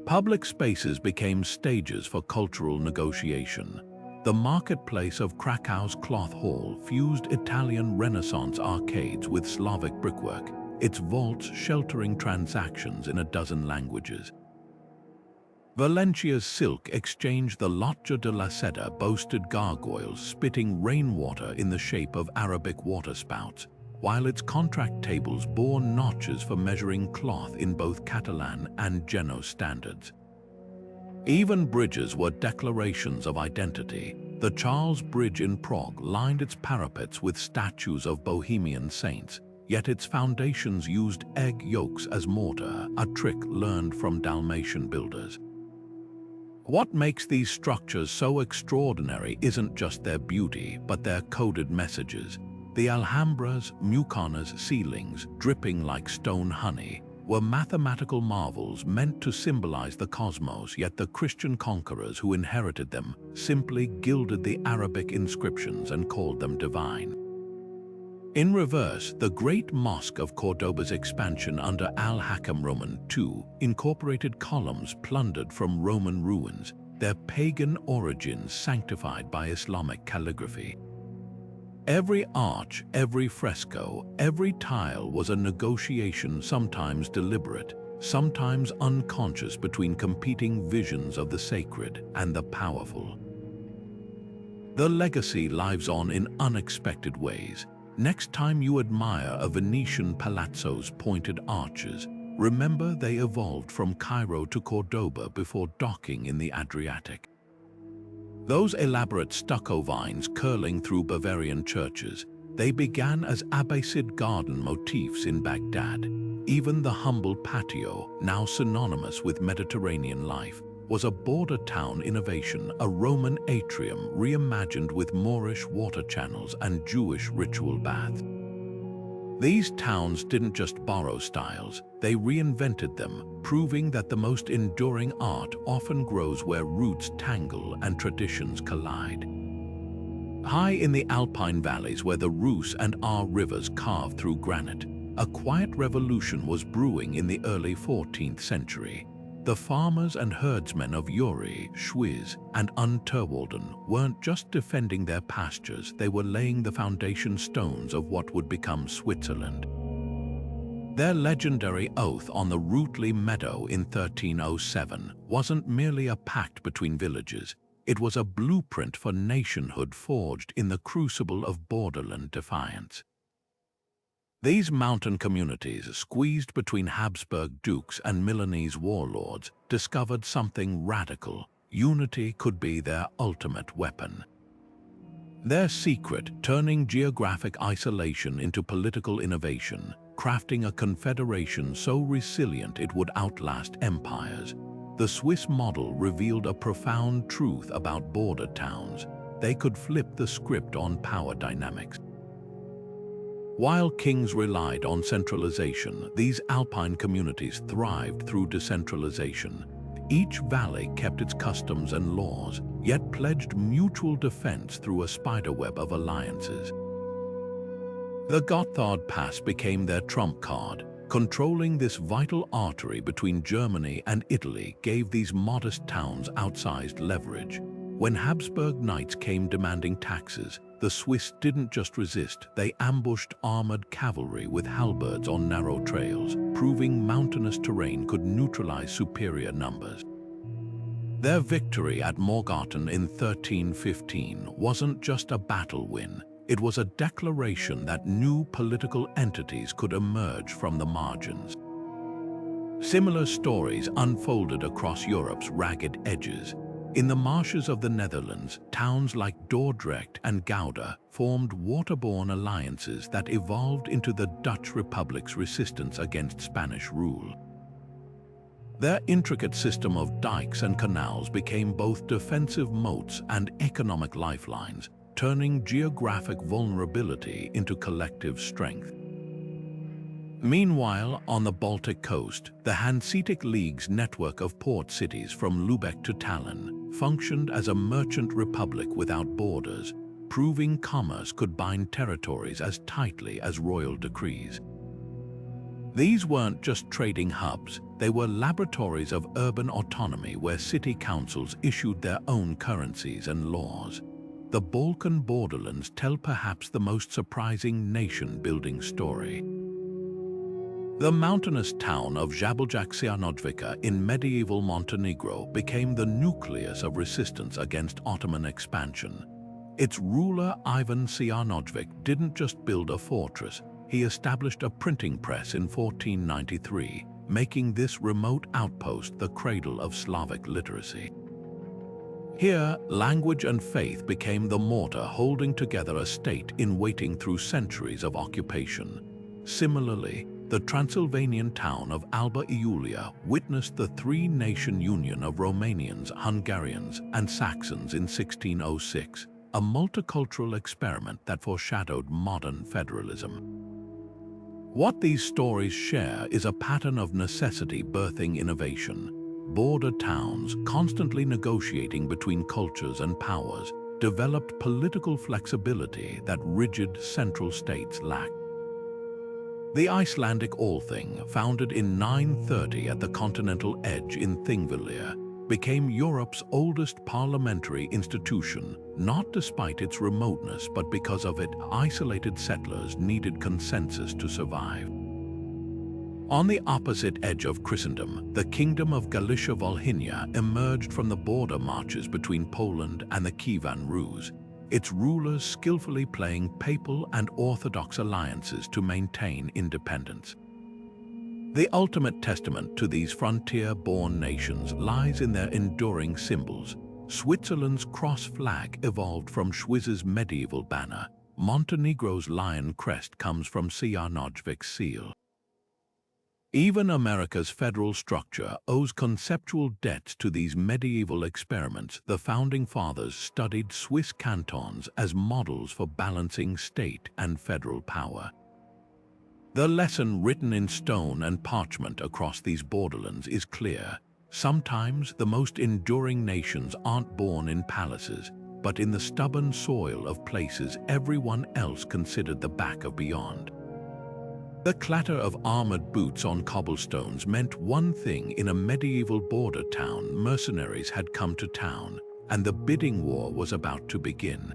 Public spaces became stages for cultural negotiation. The marketplace of Krakow's Cloth Hall fused Italian Renaissance arcades with Slavic brickwork, its vaults sheltering transactions in a dozen languages. Valencia's silk exchanged the Loggia de la Seda boasted gargoyles spitting rainwater in the shape of Arabic waterspouts, while its contract tables bore notches for measuring cloth in both Catalan and Genoese standards. Even bridges were declarations of identity. The Charles Bridge in Prague lined its parapets with statues of Bohemian saints, yet its foundations used egg yolks as mortar, a trick learned from Dalmatian builders. What makes these structures so extraordinary isn't just their beauty, but their coded messages. The Alhambra's, Mucana's ceilings, dripping like stone honey, were mathematical marvels meant to symbolize the cosmos, yet the Christian conquerors who inherited them simply gilded the Arabic inscriptions and called them divine. In reverse, the Great Mosque of Cordoba's expansion under Al-Hakam Roman II incorporated columns plundered from Roman ruins, their pagan origins sanctified by Islamic calligraphy. Every arch, every fresco, every tile was a negotiation, sometimes deliberate, sometimes unconscious, between competing visions of the sacred and the powerful. The legacy lives on in unexpected ways. Next time you admire a Venetian palazzo's pointed arches, remember they evolved from Cairo to Cordoba before docking in the Adriatic. Those elaborate stucco vines curling through Bavarian churches, they began as Abbasid garden motifs in Baghdad. Even the humble patio, now synonymous with Mediterranean life, was a border town innovation, a Roman atrium reimagined with Moorish water channels and Jewish ritual baths. These towns didn't just borrow styles, they reinvented them, proving that the most enduring art often grows where roots tangle and traditions collide. High in the Alpine valleys where the Reuss and Ahr rivers carved through granite, a quiet revolution was brewing in the early 14th century. The farmers and herdsmen of Uri, Schwyz, and Unterwalden weren't just defending their pastures, they were laying the foundation stones of what would become Switzerland. Their legendary oath on the Rutli Meadow in 1307 wasn't merely a pact between villages, it was a blueprint for nationhood forged in the crucible of borderland defiance. These mountain communities, squeezed between Habsburg dukes and Milanese warlords, discovered something radical. Unity could be their ultimate weapon. Their secret, turning geographic isolation into political innovation, crafting a confederation so resilient it would outlast empires. The Swiss model revealed a profound truth about border towns. They could flip the script on power dynamics. While kings relied on centralization, these alpine communities thrived through decentralization. Each valley kept its customs and laws, yet pledged mutual defense through a spiderweb of alliances. The Gotthard Pass became their trump card. Controlling this vital artery between Germany and Italy gave these modest towns outsized leverage. When Habsburg knights came demanding taxes, the Swiss didn't just resist, they ambushed armored cavalry with halberds on narrow trails, proving mountainous terrain could neutralize superior numbers. Their victory at Morgarten in 1315 wasn't just a battle win, it was a declaration that new political entities could emerge from the margins. Similar stories unfolded across Europe's ragged edges. In the marshes of the Netherlands, towns like Dordrecht and Gouda formed waterborne alliances that evolved into the Dutch Republic's resistance against Spanish rule. Their intricate system of dikes and canals became both defensive moats and economic lifelines, turning geographic vulnerability into collective strength. Meanwhile, on the Baltic coast, the Hanseatic League's network of port cities from Lübeck to Tallinn functioned as a merchant republic without borders, proving commerce could bind territories as tightly as royal decrees. These weren't just trading hubs, they were laboratories of urban autonomy where city councils issued their own currencies and laws. The Balkan borderlands tell perhaps the most surprising nation-building story. The mountainous town of Jabljac Sianovica in medieval Montenegro became the nucleus of resistance against Ottoman expansion. Its ruler Ivan Sianovic didn't just build a fortress, he established a printing press in 1493, making this remote outpost the cradle of Slavic literacy. Here, language and faith became the mortar holding together a state in waiting through centuries of occupation. Similarly, the Transylvanian town of Alba Iulia witnessed the three-nation union of Romanians, Hungarians, and Saxons in 1606, a multicultural experiment that foreshadowed modern federalism. What these stories share is a pattern of necessity birthing innovation. Border towns, constantly negotiating between cultures and powers, developed political flexibility that rigid central states lacked. The Icelandic Althing, founded in 930 at the continental edge in Thingvellir, became Europe's oldest parliamentary institution, not despite its remoteness but because of it, isolated settlers needed consensus to survive. On the opposite edge of Christendom, the Kingdom of Galicia-Volhynia emerged from the border marches between Poland and the Kievan Rus, its rulers skillfully playing papal and Orthodox alliances to maintain independence. The ultimate testament to these frontier-born nations lies in their enduring symbols. Switzerland's cross flag evolved from Schwyz's medieval banner. Montenegro's lion crest comes from Sianovic's seal. Even America's federal structure owes conceptual debts to these medieval experiments. The founding fathers studied Swiss cantons as models for balancing state and federal power. The lesson written in stone and parchment across these borderlands is clear. Sometimes the most enduring nations aren't born in palaces, but in the stubborn soil of places everyone else considered the back of beyond. The clatter of armored boots on cobblestones meant one thing: in a medieval border town, mercenaries had come to town, and the bidding war was about to begin.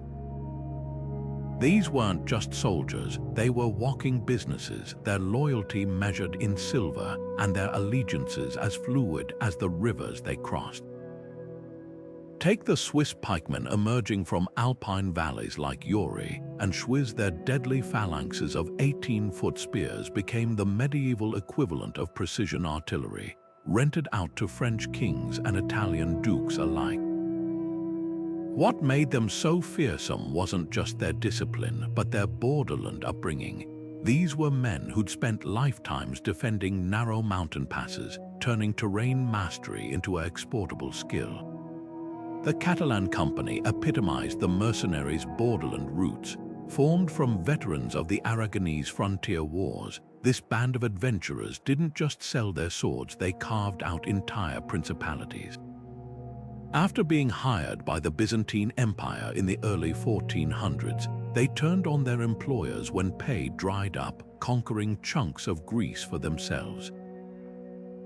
These weren't just soldiers, they were walking businesses, their loyalty measured in silver, and their allegiances as fluid as the rivers they crossed. Take the Swiss pikemen emerging from alpine valleys like Uri and Schwyz. Their deadly phalanxes of 18-foot spears became the medieval equivalent of precision artillery, rented out to French kings and Italian dukes alike. What made them so fearsome wasn't just their discipline, but their borderland upbringing. These were men who'd spent lifetimes defending narrow mountain passes, turning terrain mastery into an exportable skill. The Catalan Company epitomized the mercenaries' borderland roots. Formed from veterans of the Aragonese frontier wars, this band of adventurers didn't just sell their swords, they carved out entire principalities. After being hired by the Byzantine Empire in the early 1400s, they turned on their employers when pay dried up, conquering chunks of Greece for themselves.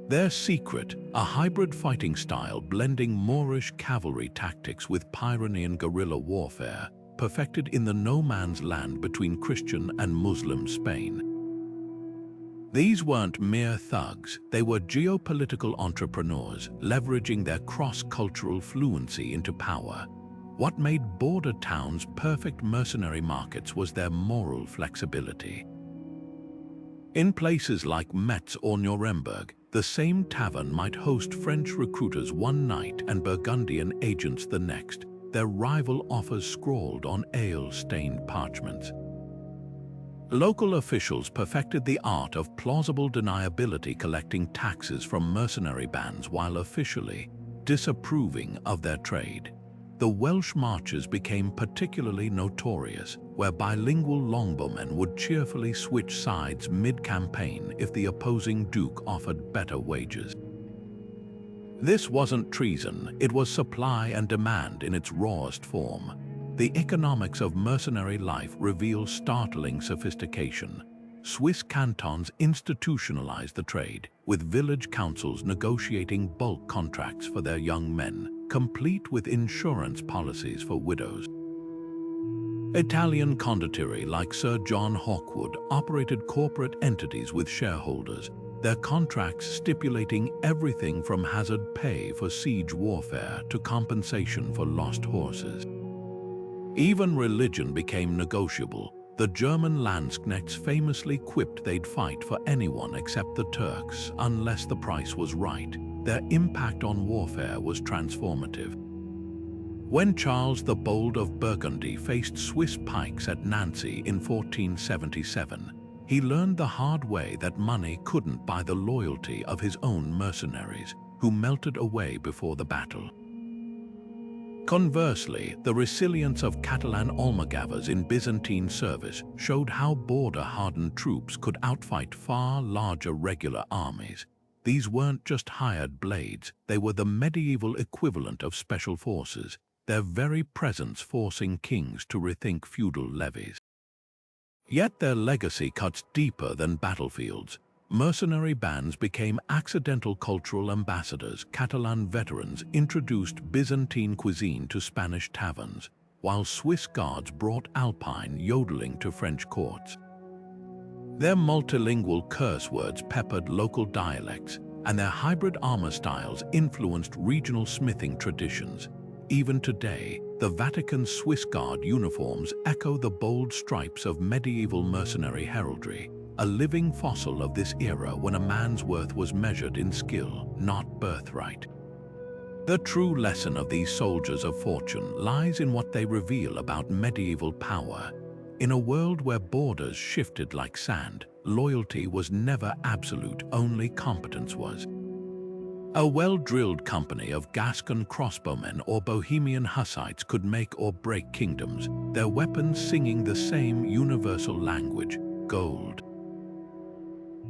Their secret, a hybrid fighting style blending Moorish cavalry tactics with Pyrenean guerrilla warfare, perfected in the no-man's land between Christian and Muslim Spain. These weren't mere thugs, they were geopolitical entrepreneurs, leveraging their cross-cultural fluency into power. What made border towns perfect mercenary markets was their moral flexibility. In places like Metz or Nuremberg, the same tavern might host French recruiters one night and Burgundian agents the next, their rival offers scrawled on ale-stained parchments. Local officials perfected the art of plausible deniability, collecting taxes from mercenary bands while officially disapproving of their trade. The Welsh marches became particularly notorious, where bilingual longbowmen would cheerfully switch sides mid-campaign if the opposing duke offered better wages. This wasn't treason, it was supply and demand in its rawest form. The economics of mercenary life reveal startling sophistication. Swiss cantons institutionalized the trade, with village councils negotiating bulk contracts for their young men, complete with insurance policies for widows. Italian condottieri like Sir John Hawkwood operated corporate entities with shareholders, their contracts stipulating everything from hazard pay for siege warfare to compensation for lost horses. Even religion became negotiable. The German Landsknechts famously quipped they'd fight for anyone except the Turks unless the price was right. Their impact on warfare was transformative. When Charles the Bold of Burgundy faced Swiss pikes at Nancy in 1477, he learned the hard way that money couldn't buy the loyalty of his own mercenaries, who melted away before the battle. Conversely, the resilience of Catalan almogavers in Byzantine service showed how border-hardened troops could outfight far larger regular armies. These weren't just hired blades, they were the medieval equivalent of special forces, their very presence forcing kings to rethink feudal levies. Yet their legacy cuts deeper than battlefields. Mercenary bands became accidental cultural ambassadors. Catalan veterans introduced Byzantine cuisine to Spanish taverns, while Swiss guards brought Alpine yodeling to French courts. Their multilingual curse words peppered local dialects, and their hybrid armor styles influenced regional smithing traditions. Even today, the Vatican's Swiss Guard uniforms echo the bold stripes of medieval mercenary heraldry, a living fossil of this era when a man's worth was measured in skill, not birthright. The true lesson of these soldiers of fortune lies in what they reveal about medieval power. In a world where borders shifted like sand, loyalty was never absolute, only competence was. A well-drilled company of Gascon crossbowmen or Bohemian Hussites could make or break kingdoms, their weapons singing the same universal language: gold.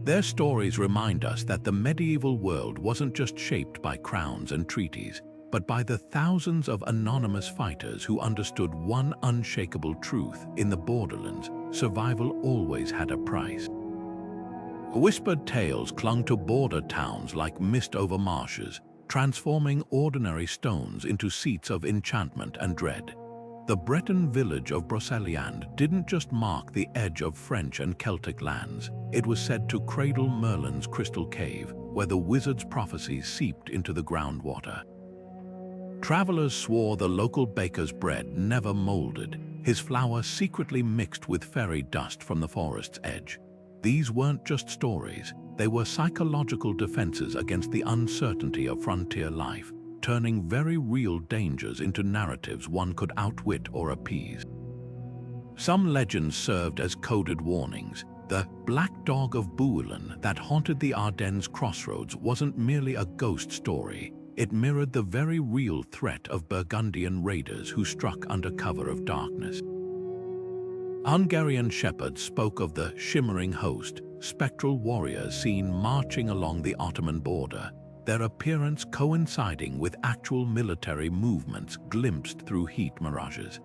Their stories remind us that the medieval world wasn't just shaped by crowns and treaties, but by the thousands of anonymous fighters who understood one unshakable truth: in the borderlands, survival always had a price. Whispered tales clung to border towns like mist over marshes, transforming ordinary stones into seats of enchantment and dread. The Breton village of Brocéliande didn't just mark the edge of French and Celtic lands. It was said to cradle Merlin's crystal cave, where the wizard's prophecies seeped into the groundwater. Travelers swore the local baker's bread never molded, his flour secretly mixed with fairy dust from the forest's edge. These weren't just stories, they were psychological defenses against the uncertainty of frontier life, turning very real dangers into narratives one could outwit or appease. Some legends served as coded warnings. The Black Dog of Bouillon that haunted the Ardennes crossroads wasn't merely a ghost story. It mirrored the very real threat of Burgundian raiders who struck under cover of darkness. Hungarian shepherds spoke of the shimmering host, spectral warriors seen marching along the Ottoman border, their appearance coinciding with actual military movements glimpsed through heat mirages.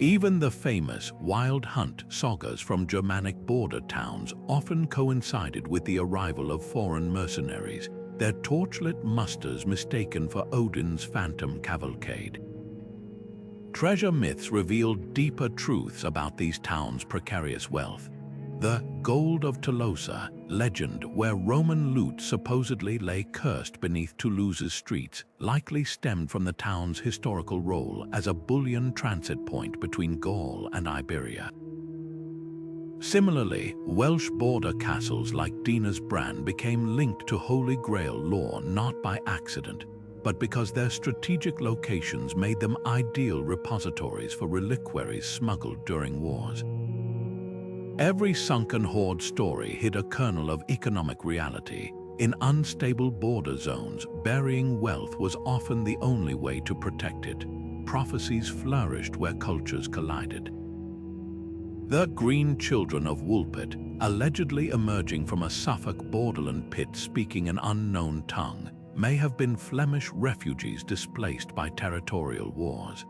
Even the famous wild hunt sagas from Germanic border towns often coincided with the arrival of foreign mercenaries, their torchlit musters mistaken for Odin's phantom cavalcade. Treasure myths revealed deeper truths about these towns' precarious wealth. The Gold of Tolosa legend, where Roman loot supposedly lay cursed beneath Toulouse's streets, likely stemmed from the town's historical role as a bullion transit point between Gaul and Iberia. Similarly, Welsh border castles like Dinas Bran became linked to Holy Grail lore not by accident, but because their strategic locations made them ideal repositories for reliquaries smuggled during wars. Every sunken hoard story hid a kernel of economic reality. In unstable border zones, burying wealth was often the only way to protect it. Prophecies flourished where cultures collided. The Green Children of Woolpit, allegedly emerging from a Suffolk borderland pit speaking an unknown tongue, may have been Flemish refugees displaced by territorial wars.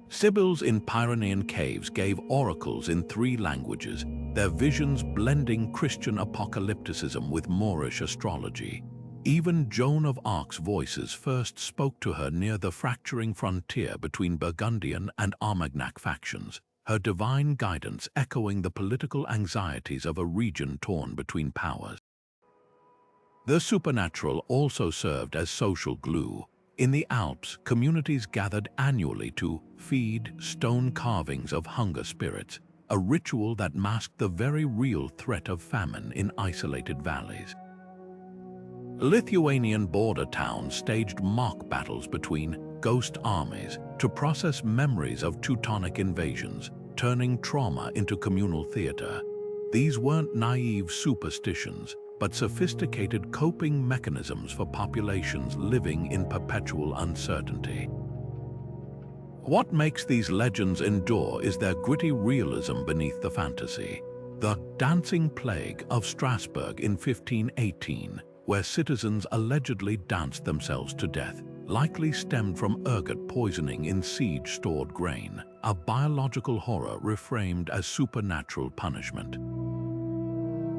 Sibyls in Pyrenean caves gave oracles in 3 languages, their visions blending Christian apocalypticism with Moorish astrology. Even Joan of Arc's voices first spoke to her near the fracturing frontier between Burgundian and Armagnac factions, her divine guidance echoing the political anxieties of a region torn between powers. The supernatural also served as social glue. In the Alps, communities gathered annually to feed stone carvings of hunger spirits, a ritual that masked the very real threat of famine in isolated valleys. Lithuanian border towns staged mock battles between ghost armies to process memories of Teutonic invasions, turning trauma into communal theater. These weren't naive superstitions, but sophisticated coping mechanisms for populations living in perpetual uncertainty. What makes these legends endure is their gritty realism beneath the fantasy. The dancing plague of Strasbourg in 1518, where citizens allegedly danced themselves to death, likely stemmed from ergot poisoning in siege-stored grain, a biological horror reframed as supernatural punishment.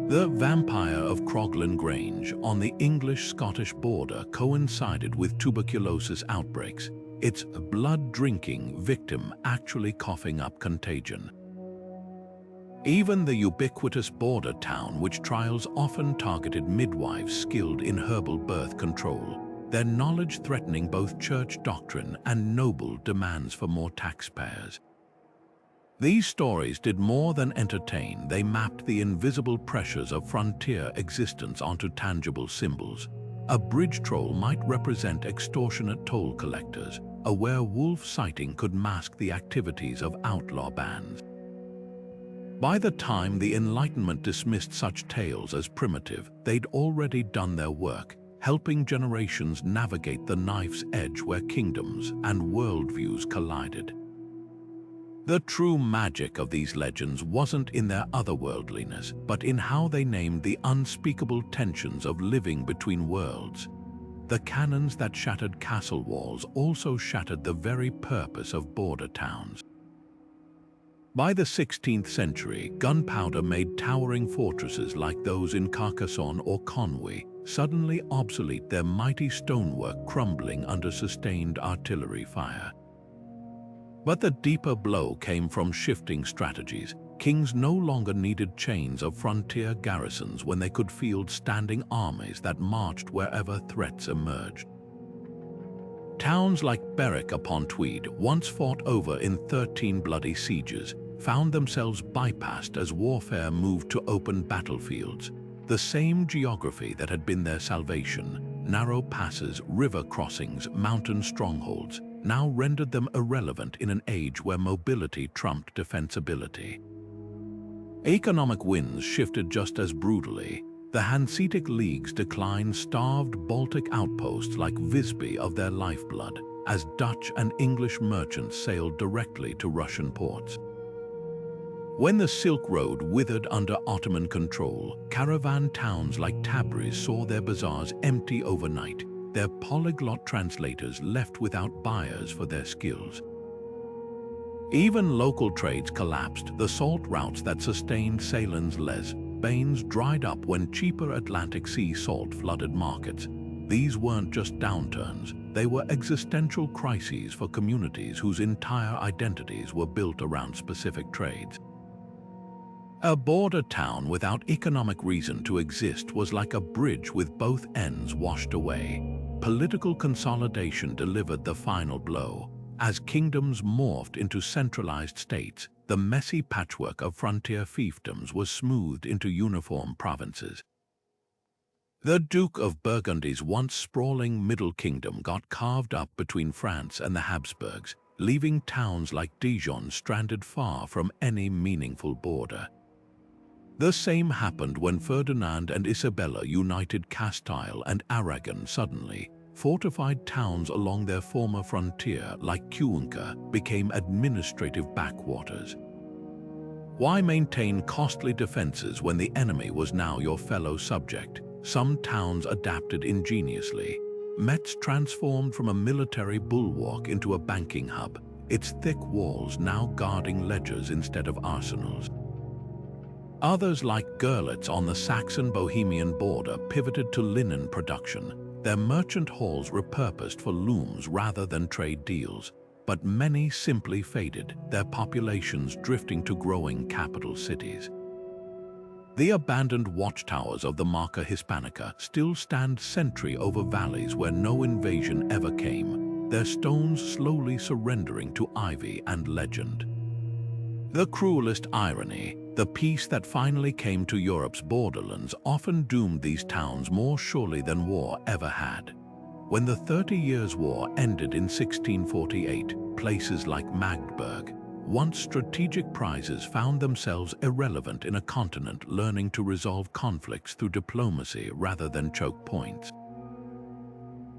The Vampire of Croglan Grange on the English-Scottish border coincided with tuberculosis outbreaks, its blood-drinking victim actually coughing up contagion. Even the ubiquitous border town, which trials often targeted midwives skilled in herbal birth control, their knowledge threatening both church doctrine and noble demands for more taxpayers. These stories did more than entertain, they mapped the invisible pressures of frontier existence onto tangible symbols. A bridge troll might represent extortionate toll collectors, a werewolf sighting could mask the activities of outlaw bands. By the time the Enlightenment dismissed such tales as primitive, they'd already done their work, helping generations navigate the knife's edge where kingdoms and worldviews collided. The true magic of these legends wasn't in their otherworldliness, but in how they named the unspeakable tensions of living between worlds. The cannons that shattered castle walls also shattered the very purpose of border towns. By the 16th century, gunpowder made towering fortresses like those in Carcassonne or Conwy suddenly obsolete, their mighty stonework crumbling under sustained artillery fire. But the deeper blow came from shifting strategies. Kings no longer needed chains of frontier garrisons when they could field standing armies that marched wherever threats emerged. Towns like Barrack upon Tweed, once fought over in 13 bloody sieges, found themselves bypassed as warfare moved to open battlefields. The same geography that had been their salvation, narrow passes, river crossings, mountain strongholds, now rendered them irrelevant in an age where mobility trumped defensibility. Economic winds shifted just as brutally. The Hanseatic League's decline starved Baltic outposts like Visby of their lifeblood, as Dutch and English merchants sailed directly to Russian ports. When the Silk Road withered under Ottoman control, caravan towns like Tabriz saw their bazaars empty overnight, their polyglot translators left without buyers for their skills. Even local trades collapsed. The salt routes that sustained Ceylon's Les Bains dried up when cheaper Atlantic Sea salt flooded markets. These weren't just downturns, they were existential crises for communities whose entire identities were built around specific trades. A border town without economic reason to exist was like a bridge with both ends washed away. Political consolidation delivered the final blow. As kingdoms morphed into centralized states, the messy patchwork of frontier fiefdoms was smoothed into uniform provinces. The Duke of Burgundy's once sprawling Middle Kingdom got carved up between France and the Habsburgs, leaving towns like Dijon stranded far from any meaningful border. The same happened when Ferdinand and Isabella united Castile and Aragon suddenly. Fortified towns along their former frontier, like Cuenca, became administrative backwaters. Why maintain costly defenses when the enemy was now your fellow subject? Some towns adapted ingeniously. Metz transformed from a military bulwark into a banking hub, its thick walls now guarding ledgers instead of arsenals. Others, like Görlitz on the Saxon-Bohemian border, pivoted to linen production, their merchant halls repurposed for looms rather than trade deals. But many simply faded, their populations drifting to growing capital cities. The abandoned watchtowers of the Marca Hispanica still stand sentry over valleys where no invasion ever came, their stones slowly surrendering to ivy and legend. The cruelest irony, the peace that finally came to Europe's borderlands often doomed these towns more surely than war ever had. When the 30 Years' War ended in 1648, places like Magdeburg, once strategic prizes, found themselves irrelevant in a continent learning to resolve conflicts through diplomacy rather than choke points.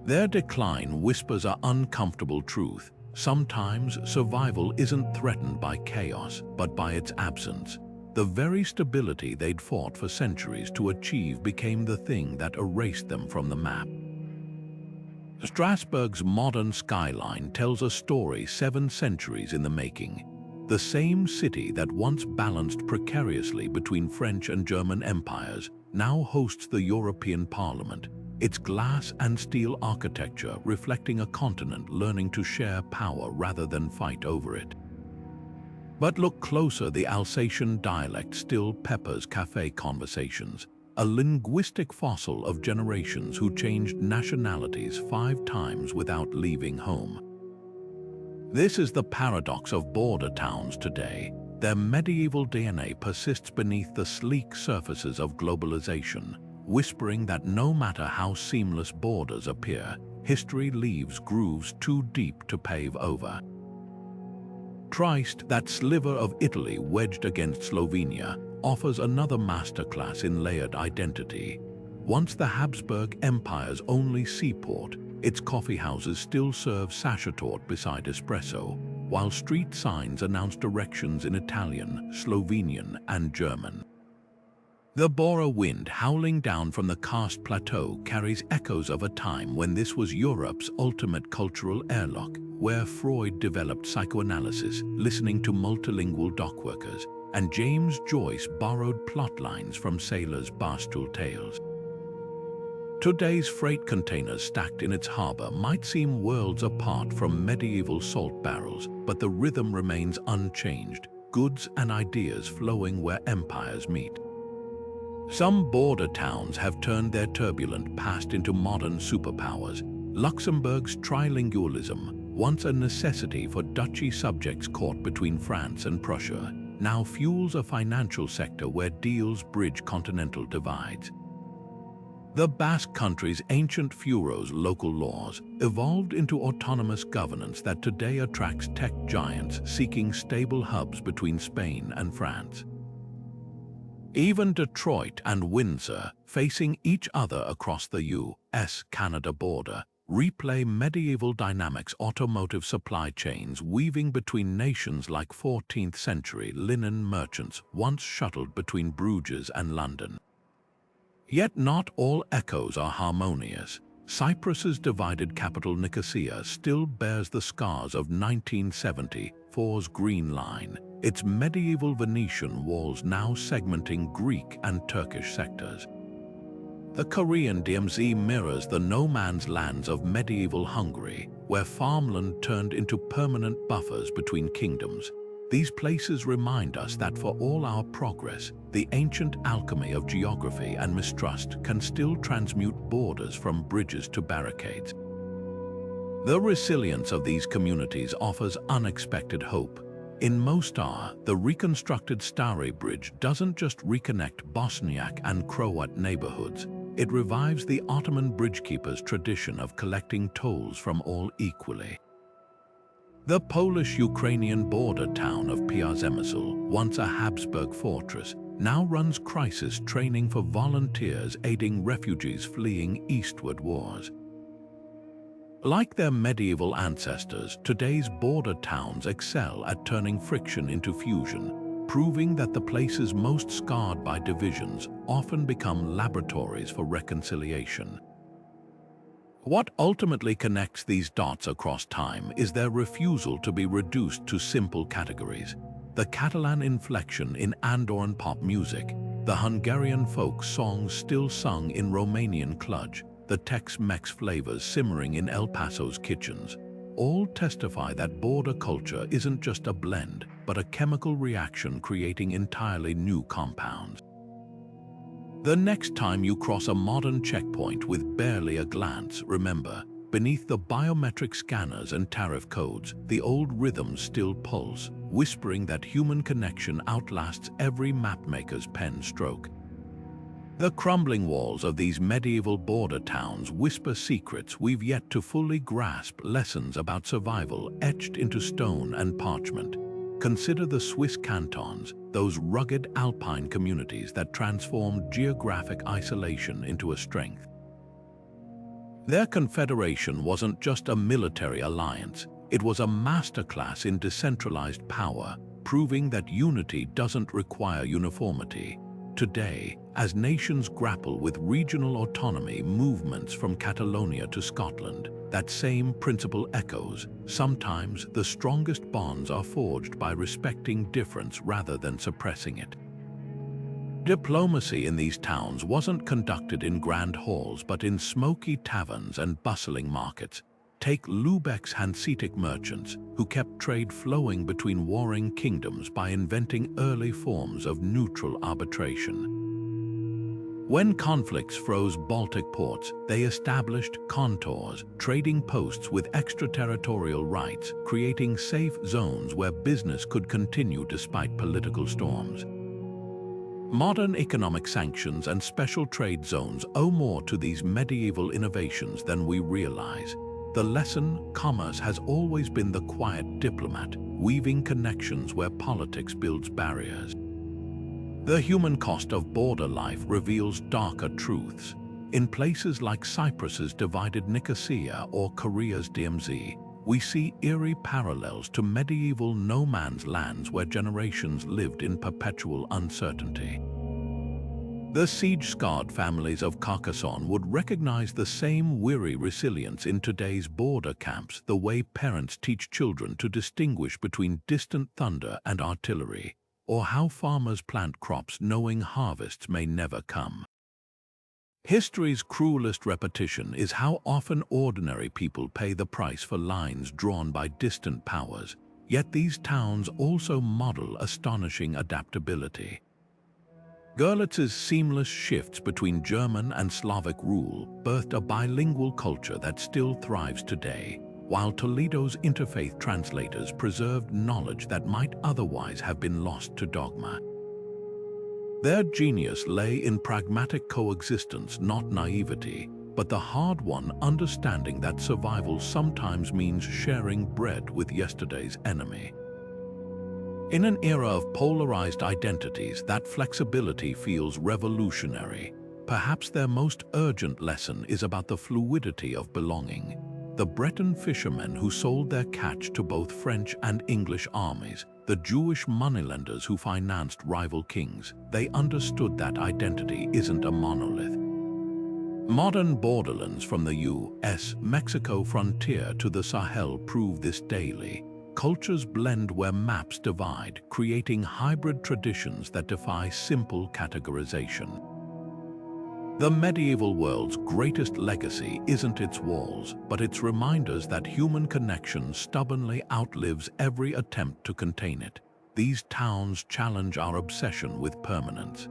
Their decline whispers an uncomfortable truth. Sometimes survival isn't threatened by chaos, but by its absence. The very stability they'd fought for centuries to achieve became the thing that erased them from the map. Strasbourg's modern skyline tells a story 7 centuries in the making. The same city that once balanced precariously between French and German empires now hosts the European Parliament, its glass and steel architecture reflecting a continent learning to share power rather than fight over it. But look closer, the Alsatian dialect still peppers cafe conversations, a linguistic fossil of generations who changed nationalities 5 times without leaving home. This is the paradox of border towns today. Their medieval DNA persists beneath the sleek surfaces of globalization, whispering that no matter how seamless borders appear, history leaves grooves too deep to pave over. Trieste, that sliver of Italy wedged against Slovenia, offers another masterclass in layered identity. Once the Habsburg Empire's only seaport, its coffeehouses still serve sachertorte beside espresso, while street signs announced directions in Italian, Slovenian, and German. The Bora wind howling down from the karst plateau carries echoes of a time when this was Europe's ultimate cultural airlock, where Freud developed psychoanalysis, listening to multilingual dockworkers, and James Joyce borrowed plotlines from sailors' barstool tales. Today's freight containers stacked in its harbor might seem worlds apart from medieval salt barrels, but the rhythm remains unchanged, goods and ideas flowing where empires meet. Some border towns have turned their turbulent past into modern superpowers. Luxembourg's trilingualism, once a necessity for duchy subjects caught between France and Prussia, now fuels a financial sector where deals bridge continental divides. The Basque Country's ancient furos local laws evolved into autonomous governance that today attracts tech giants seeking stable hubs between Spain and France. Even Detroit and Windsor, facing each other across the US-Canada border, replay medieval dynamics. Automotive supply chains weaving between nations like 14th-century linen merchants once shuttled between Bruges and London. Yet not all echoes are harmonious. Cyprus's divided capital Nicosia still bears the scars of 1974's Green Line, its medieval Venetian walls now segmenting Greek and Turkish sectors. The Korean DMZ mirrors the no-man's lands of medieval Hungary, where farmland turned into permanent buffers between kingdoms. These places remind us that for all our progress, the ancient alchemy of geography and mistrust can still transmute borders from bridges to barricades. The resilience of these communities offers unexpected hope. In Mostar, the reconstructed Stare Bridge doesn't just reconnect Bosniak and Croat neighborhoods, it revives the Ottoman bridgekeepers' tradition of collecting tolls from all equally. The Polish-Ukrainian border town of Piazemysl, once a Habsburg fortress, now runs crisis training for volunteers aiding refugees fleeing eastward wars. Like their medieval ancestors, today's border towns excel at turning friction into fusion, proving that the places most scarred by divisions often become laboratories for reconciliation. What ultimately connects these dots across time is their refusal to be reduced to simple categories. The Catalan inflection in Andorran pop music, the Hungarian folk songs still sung in Romanian Cluj, the Tex-Mex flavors simmering in El Paso's kitchens, all testify that border culture isn't just a blend, but a chemical reaction creating entirely new compounds. The next time you cross a modern checkpoint with barely a glance, remember, beneath the biometric scanners and tariff codes, the old rhythms still pulse, whispering that human connection outlasts every mapmaker's pen stroke. The crumbling walls of these medieval border towns whisper secrets we've yet to fully grasp, lessons about survival etched into stone and parchment. Consider the Swiss cantons, those rugged alpine communities that transformed geographic isolation into a strength. Their confederation wasn't just a military alliance, it was a masterclass in decentralized power, proving that unity doesn't require uniformity. Today, as nations grapple with regional autonomy movements from Catalonia to Scotland, that same principle echoes. Sometimes the strongest bonds are forged by respecting difference rather than suppressing it. Diplomacy in these towns wasn't conducted in grand halls but in smoky taverns and bustling markets. Take Lübeck's Hanseatic merchants, who kept trade flowing between warring kingdoms by inventing early forms of neutral arbitration. When conflicts froze Baltic ports, they established contours, trading posts with extraterritorial rights, creating safe zones where business could continue despite political storms. Modern economic sanctions and special trade zones owe more to these medieval innovations than we realize. The lesson: commerce has always been the quiet diplomat, weaving connections where politics builds barriers. The human cost of border life reveals darker truths. In places like Cyprus's divided Nicosia or Korea's DMZ, we see eerie parallels to medieval no-man's lands where generations lived in perpetual uncertainty. The siege-scarred families of Carcassonne would recognize the same weary resilience in today's border camps, the way parents teach children to distinguish between distant thunder and artillery, or how farmers plant crops knowing harvests may never come. History's cruelest repetition is how often ordinary people pay the price for lines drawn by distant powers, yet these towns also model astonishing adaptability. Görlitz's seamless shifts between German and Slavic rule birthed a bilingual culture that still thrives today, while Toledo's interfaith translators preserved knowledge that might otherwise have been lost to dogma. Their genius lay in pragmatic coexistence, not naivety, but the hard-won understanding that survival sometimes means sharing bread with yesterday's enemy. In an era of polarized identities, that flexibility feels revolutionary. Perhaps their most urgent lesson is about the fluidity of belonging. The Breton fishermen who sold their catch to both French and English armies, the Jewish moneylenders who financed rival kings, they understood that identity isn't a monolith. Modern borderlands from the US-Mexico frontier to the Sahel prove this daily. Cultures blend where maps divide, creating hybrid traditions that defy simple categorization. The medieval world's greatest legacy isn't its walls, but its reminders that human connection stubbornly outlives every attempt to contain it. These towns challenge our obsession with permanence.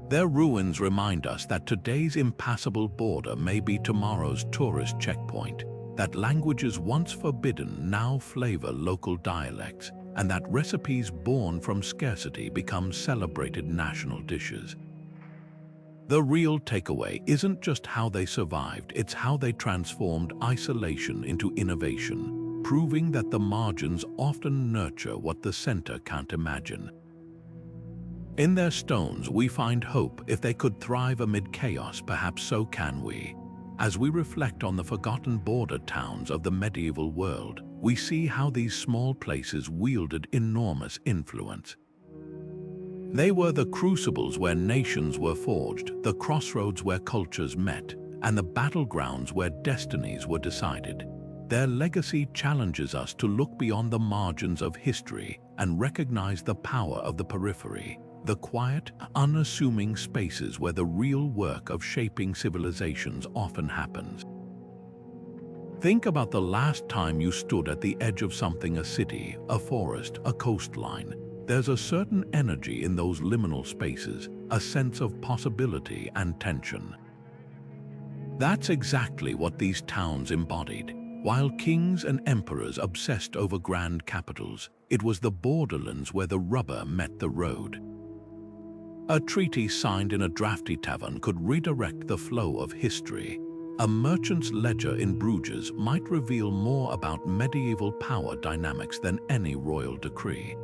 Their ruins remind us that today's impassable border may be tomorrow's tourist checkpoint, that languages once forbidden now flavor local dialects, and that recipes born from scarcity become celebrated national dishes. The real takeaway isn't just how they survived, it's how they transformed isolation into innovation, proving that the margins often nurture what the center can't imagine. In their stones we find hope. If they could thrive amid chaos, perhaps so can we. As we reflect on the forgotten border towns of the medieval world, we see how these small places wielded enormous influence. They were the crucibles where nations were forged, the crossroads where cultures met, and the battlegrounds where destinies were decided. Their legacy challenges us to look beyond the margins of history and recognize the power of the periphery, the quiet, unassuming spaces where the real work of shaping civilizations often happens. Think about the last time you stood at the edge of something: a city, a forest, a coastline. There's a certain energy in those liminal spaces, a sense of possibility and tension. That's exactly what these towns embodied. While kings and emperors obsessed over grand capitals, it was the borderlands where the rubber met the road. A treaty signed in a drafty tavern could redirect the flow of history. A merchant's ledger in Bruges might reveal more about medieval power dynamics than any royal decree.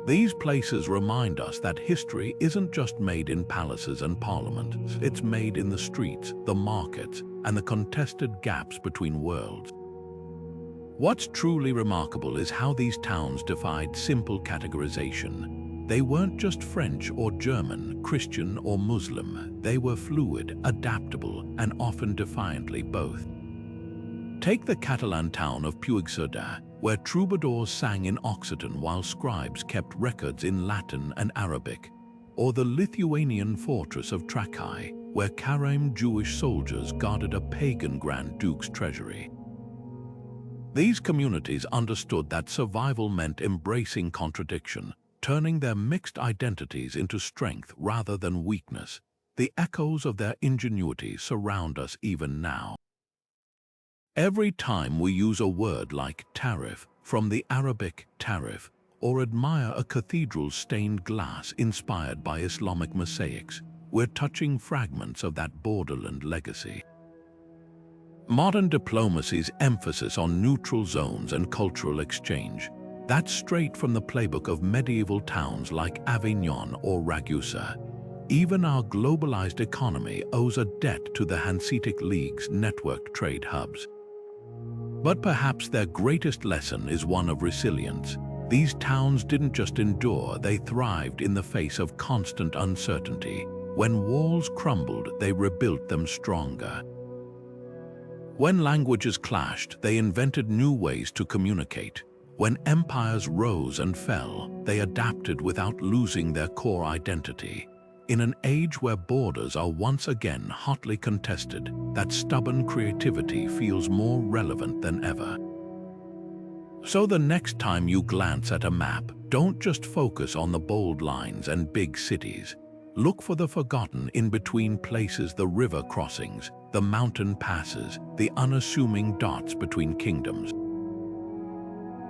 These places remind us that history isn't just made in palaces and parliaments, it's made in the streets, the markets, and the contested gaps between worlds. What's truly remarkable is how these towns defied simple categorization. They weren't just French or German, Christian or Muslim. They were fluid, adaptable, and often defiantly both. Take the Catalan town of Puigcerdà, where troubadours sang in Occitan while scribes kept records in Latin and Arabic, or the Lithuanian fortress of Trakai, where Karaim Jewish soldiers guarded a pagan Grand Duke's treasury. These communities understood that survival meant embracing contradiction, turning their mixed identities into strength rather than weakness. The echoes of their ingenuity surround us even now. Every time we use a word like tariff, from the Arabic tarif, or admire a cathedral's stained glass inspired by Islamic mosaics, we're touching fragments of that borderland legacy. Modern diplomacy's emphasis on neutral zones and cultural exchange, that's straight from the playbook of medieval towns like Avignon or Ragusa. Even our globalized economy owes a debt to the Hanseatic League's networked trade hubs. But perhaps their greatest lesson is one of resilience. These towns didn't just endure, they thrived in the face of constant uncertainty. When walls crumbled, they rebuilt them stronger. When languages clashed, they invented new ways to communicate. When empires rose and fell, they adapted without losing their core identity. In an age where borders are once again hotly contested, that stubborn creativity feels more relevant than ever. So the next time you glance at a map, don't just focus on the bold lines and big cities. Look for the forgotten in-between places, the river crossings, the mountain passes, the unassuming dots between kingdoms.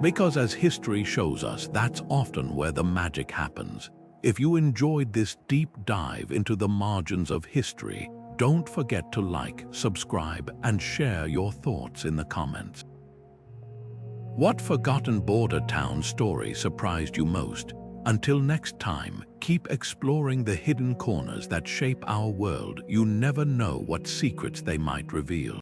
Because as history shows us, that's often where the magic happens. If you enjoyed this deep dive into the margins of history, don't forget to like, subscribe, and share your thoughts in the comments. What forgotten border town story surprised you most? Until next time, keep exploring the hidden corners that shape our world. You never know what secrets they might reveal.